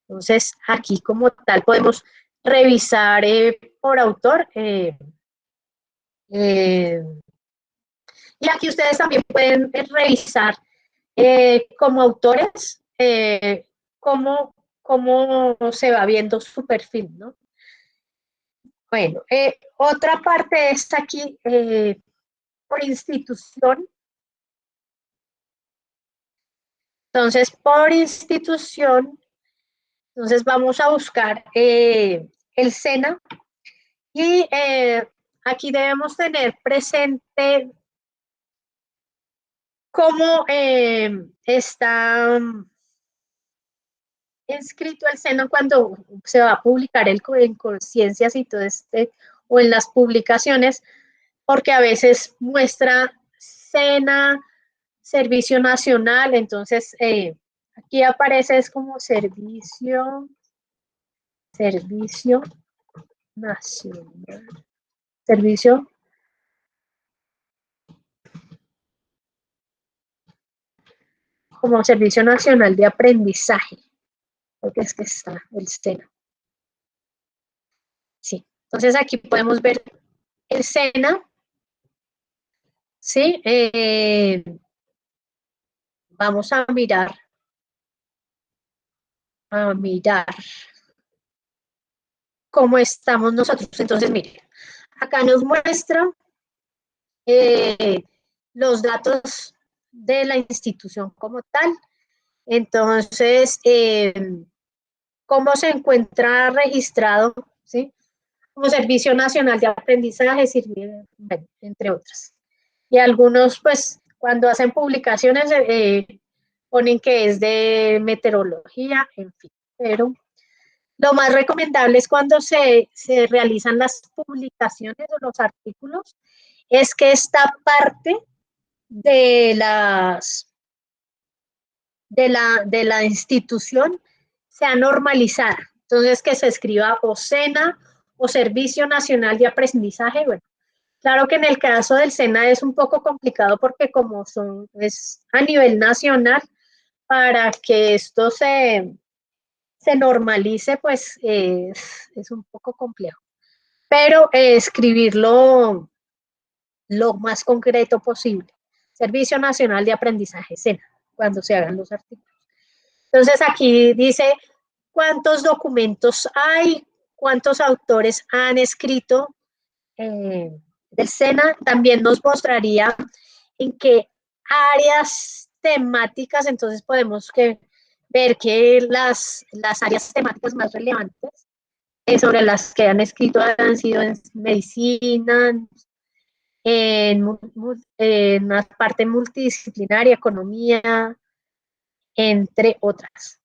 Entonces, aquí como tal podemos revisar por autor. Y aquí ustedes también pueden revisar como autores cómo se va viendo su perfil, ¿no? Bueno, otra parte es aquí por institución. Entonces, por institución, entonces vamos a buscar el SENA y aquí debemos tener presente cómo está inscrito el SENA cuando se va a publicar en Conciencias y todo o en las publicaciones, porque a veces muestra SENA, Servicio Nacional, entonces aquí aparece es como Servicio Nacional, Servicio como Servicio Nacional de Aprendizaje, porque es que está el SENA. Sí, entonces aquí podemos ver el SENA, ¿sí? Vamos a mirar cómo estamos nosotros. Entonces, mire, acá nos muestra los datos de la institución como tal. Entonces, cómo se encuentra registrado, ¿sí? Como Servicio Nacional de Aprendizaje, bueno, entre otras. Y algunos, pues, cuando hacen publicaciones, ponen que es de meteorología, en fin. Pero lo más recomendable es cuando se realizan las publicaciones o los artículos, es que esta parte de la institución sea normalizada. Entonces, que se escriba o SENA o Servicio Nacional de Aprendizaje. Bueno, claro que en el caso del SENA es un poco complicado porque como es a nivel nacional, para que esto se normalice, pues es un poco complejo. Pero escribirlo lo más concreto posible. Servicio Nacional de Aprendizaje, SENA, cuando se hagan los artículos. Entonces aquí dice cuántos documentos hay, cuántos autores han escrito del SENA. También nos mostraría en qué áreas temáticas, entonces podemos ver que las áreas temáticas más relevantes sobre las que han escrito han sido en medicina, en una parte multidisciplinaria, economía, entre otras.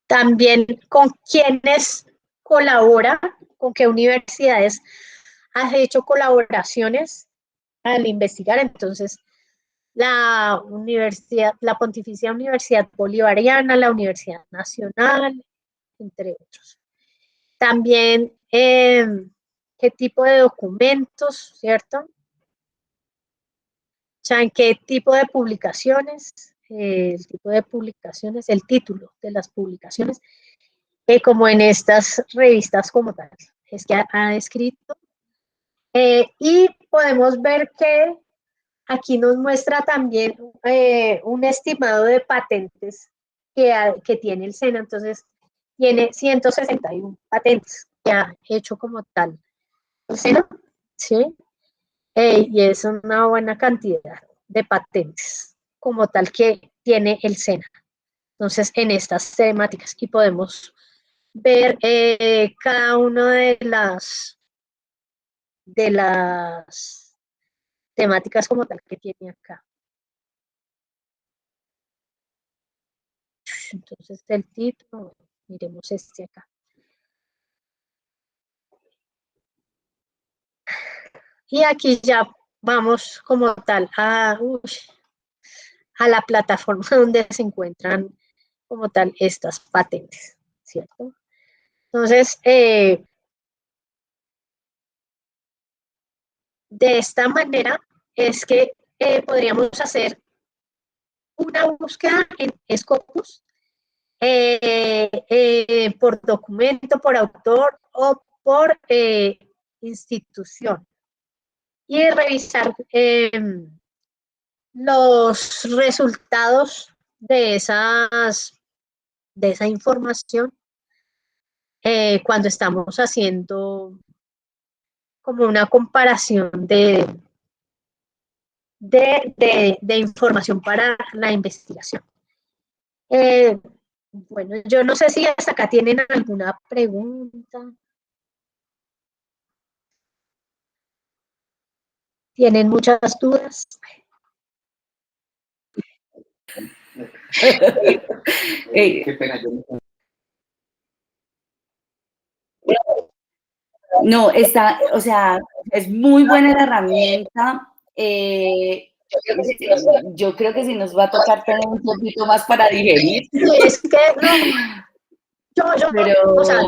También con quiénes colabora, con qué universidades has hecho colaboraciones al investigar. Entonces, la Pontificia Universidad Bolivariana, la Universidad Nacional, entre otros. También, qué tipo de documentos, ¿cierto? O sea, en qué tipo de publicaciones, el tipo de publicaciones, el título de las publicaciones, como en estas revistas como tal, es que ha escrito. Y podemos ver que aquí nos muestra también un estimado de patentes que tiene el SENA. Entonces, tiene 161 patentes que ha hecho como tal el SENA, ¿sí? Y es una buena cantidad de patentes como tal que tiene el SENA. Entonces, en estas temáticas, y podemos ver cada una de las temáticas como tal que tiene acá. Entonces, el título, miremos este acá. Y aquí ya vamos como tal a la plataforma donde se encuentran como tal estas patentes, ¿cierto? Entonces, de esta manera es que podríamos hacer una búsqueda en Scopus por documento, por autor o por institución y revisar los resultados de esa información cuando estamos haciendo como una comparación de información para la investigación. Bueno, yo no sé si hasta acá tienen alguna pregunta. ¿Tienen muchas dudas? Qué pena, no, está, o sea, es muy buena la herramienta. Yo creo que sí nos va a tocar tener un poquito más para digerir. Es que no, pero o sea,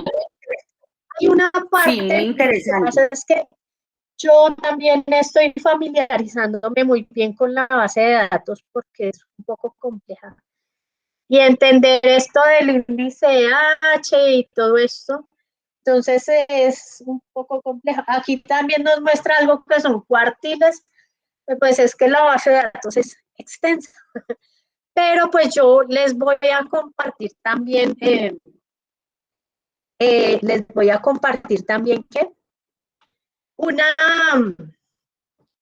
hay una parte, sí, muy interesante. Lo que pasa es que yo también estoy familiarizándome muy bien con la base de datos porque es un poco compleja. Y entender esto del índice H y todo esto, entonces es un poco complejo. Aquí también nos muestra algo que son cuartiles, pues es que la base de datos es extensa. Pero pues yo les voy a compartir también, que una,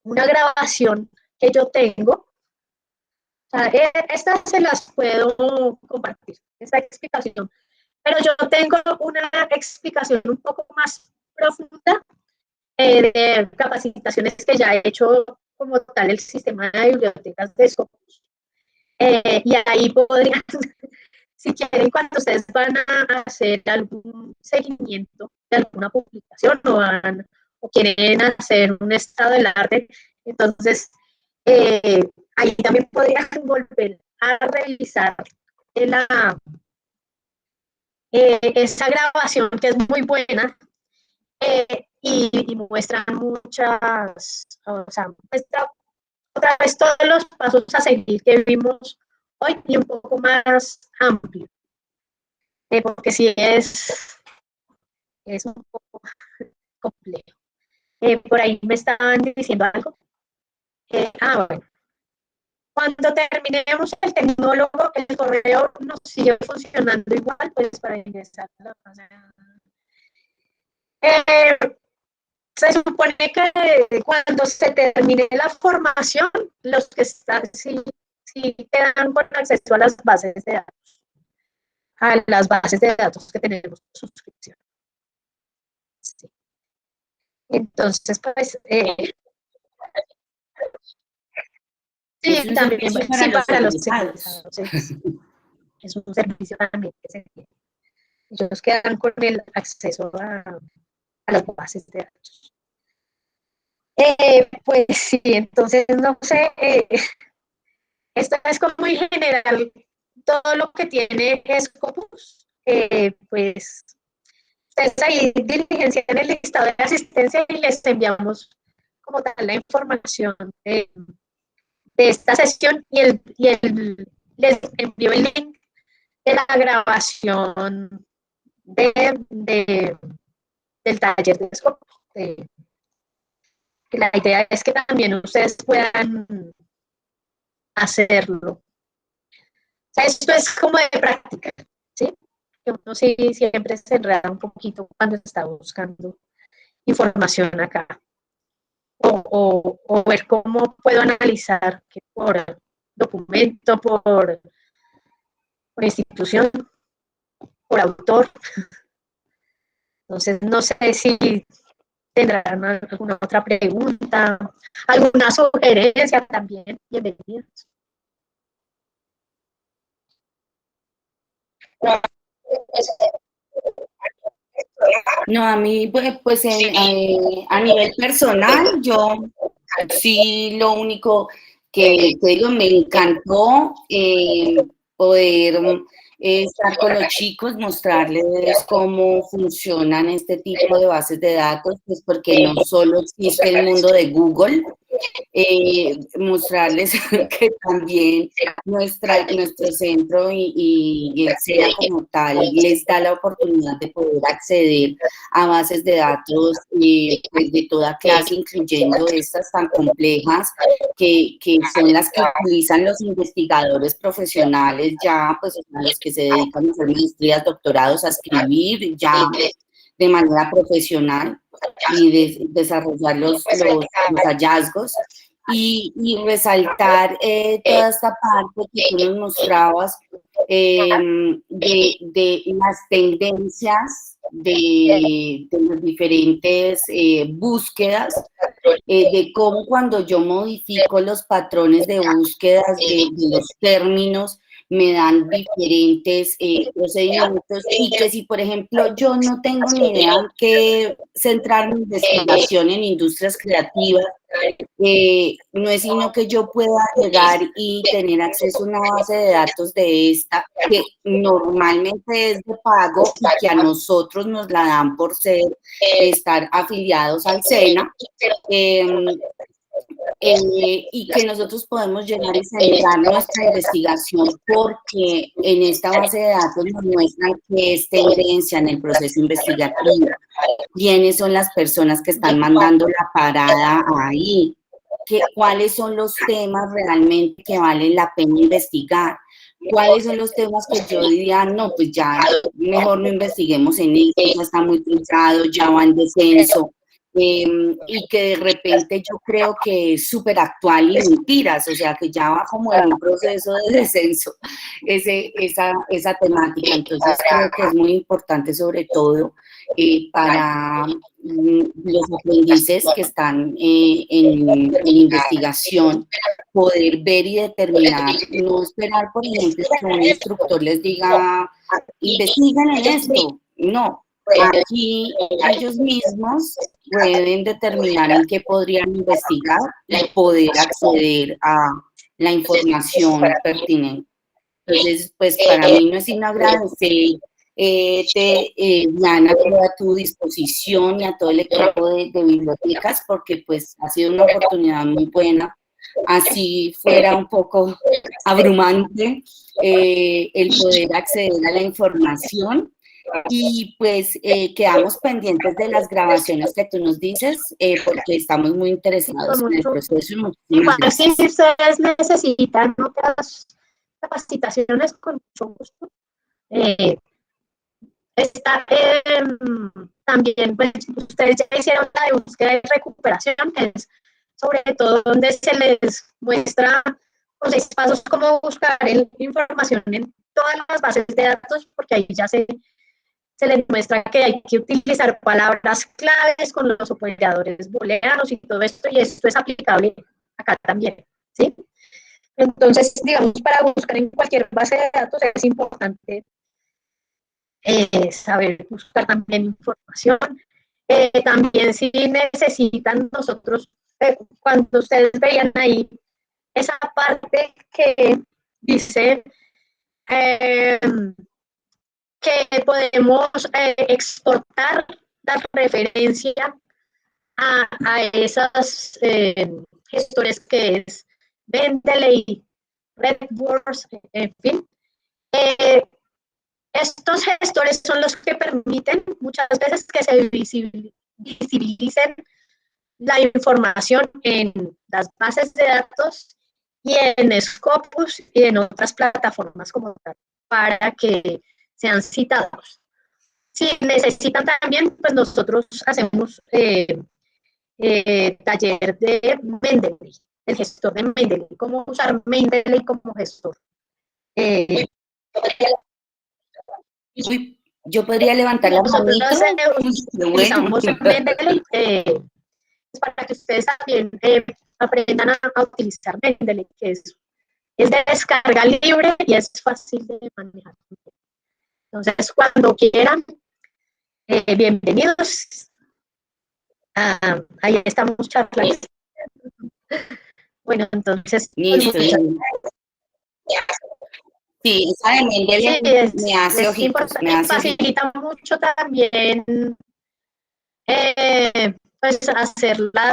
una grabación que yo tengo, sea, estas se las puedo compartir, esta explicación. Pero yo tengo una explicación un poco más profunda de capacitaciones que ya he hecho como tal el sistema de bibliotecas de Scopus. Y ahí podrían, si quieren, cuando ustedes van a hacer algún seguimiento de alguna publicación o quieren hacer un estado del arte, entonces ahí también podrían volver a revisar esa grabación que es muy buena y muestra muchas, o sea, muestra otra vez todos los pasos a seguir que vimos hoy y un poco más amplio, porque sí es un poco complejo. Por ahí me estaban diciendo algo. Bueno. Cuando terminemos el tecnólogo, el correo nos sigue funcionando igual, pues para ingresar a la fase. Se supone que cuando se termine la formación, los que están, sí quedan con acceso a las bases de datos, que tenemos suscripción. Sí. Entonces, pues, sí, también, sí, para los interesados. Es un servicio también que se tiene. Ellos quedan con el acceso a las bases de datos. Pues sí, entonces, no sé, esto es como muy general, todo lo que tiene Scopus, pues, ustedes ahí diligencian el listado de asistencia y les enviamos como tal la información de esta sesión y les envío el link de la grabación del taller de Scopus. La idea es que también ustedes puedan hacerlo. O sea, esto es como de práctica, ¿sí? Uno sí siempre se enreda un poquito cuando está buscando información acá. O ver cómo puedo analizar que por documento, por institución, por autor. Entonces, no sé si tendrán alguna otra pregunta, alguna sugerencia también. Bienvenidos. No, a mí, pues a nivel personal, yo sí, lo único que te digo, me encantó poder estar con los chicos, mostrarles cómo funcionan este tipo de bases de datos, pues porque no solo existe el mundo de Google, mostrarles que también nuestro centro y el SEA como tal les da la oportunidad de poder acceder a bases de datos pues de toda clase, incluyendo estas tan complejas que son las que utilizan los investigadores profesionales ya, pues los que se dedican a hacer maestrías, doctorados, a escribir ya de manera profesional y desarrollar los hallazgos y resaltar toda esta parte que tú nos mostrabas de las tendencias de las diferentes búsquedas, de cómo cuando yo modifico los patrones de búsquedas de los términos, me dan diferentes procedimientos y que si, por ejemplo, yo no tengo ni idea en qué centrar mi investigación en industrias creativas, no es sino que yo pueda llegar y tener acceso a una base de datos de esta, que normalmente es de pago y que a nosotros nos la dan por estar afiliados al SENA, y que nosotros podemos llegar y centrar nuestra investigación porque en esta base de datos nos muestran qué es tendencia en el proceso investigativo, quiénes son las personas que están mandando la parada ahí, cuáles son los temas realmente que valen la pena investigar, cuáles son los temas que yo diría, no, pues ya mejor no investiguemos en esto, ya está muy trillado, ya va en descenso. y que de repente yo creo que es súper actual y mentiras, o sea, que ya va como en un proceso de descenso esa temática. Entonces creo que es muy importante, sobre todo para los aprendices que están en investigación, poder ver y determinar, no esperar, por ejemplo, que un instructor les diga, investiguen en esto, no. Aquí ellos mismos pueden determinar en qué podrían investigar y poder acceder a la información pertinente. Entonces, pues para mí no es sino agradecer Diana, a tu disposición y a todo el equipo de bibliotecas, porque pues ha sido una oportunidad muy buena, así fuera un poco abrumante el poder acceder a la información. Y pues quedamos pendientes de las grabaciones que tú nos dices, porque estamos muy interesados en el proceso. Igual, si ustedes necesitan otras capacitaciones, con mucho gusto. También, pues, ustedes ya hicieron la de búsqueda y recuperación, es sobre todo donde se les muestra con 6 pasos cómo buscar información en todas las bases de datos, porque ahí ya se les muestra que hay que utilizar palabras claves con los operadores booleanos y todo esto, y esto es aplicable acá también, ¿sí? Entonces, digamos, para buscar en cualquier base de datos es importante saber buscar también información. También si necesitan nosotros, cuando ustedes veían ahí esa parte que dice que podemos exportar la referencia a esas gestores que es Mendeley, RedWords, en fin. Estos gestores son los que permiten muchas veces que se visibilicen la información en las bases de datos y en Scopus y en otras plataformas como tal, para que sean citados. Si necesitan también, pues nosotros hacemos taller de Mendeley, el gestor de Mendeley, cómo usar Mendeley como gestor. Yo podría levantar la manito. Utilizamos Mendeley para que ustedes también aprendan a utilizar Mendeley, que es de descarga libre y es fácil de manejar. Entonces, cuando quieran, bienvenidos. Ahí estamos charlando. Bueno, entonces. Listo. Sí, esa de Mendeley me hace ojitos. Facilita mucho también pues hacerla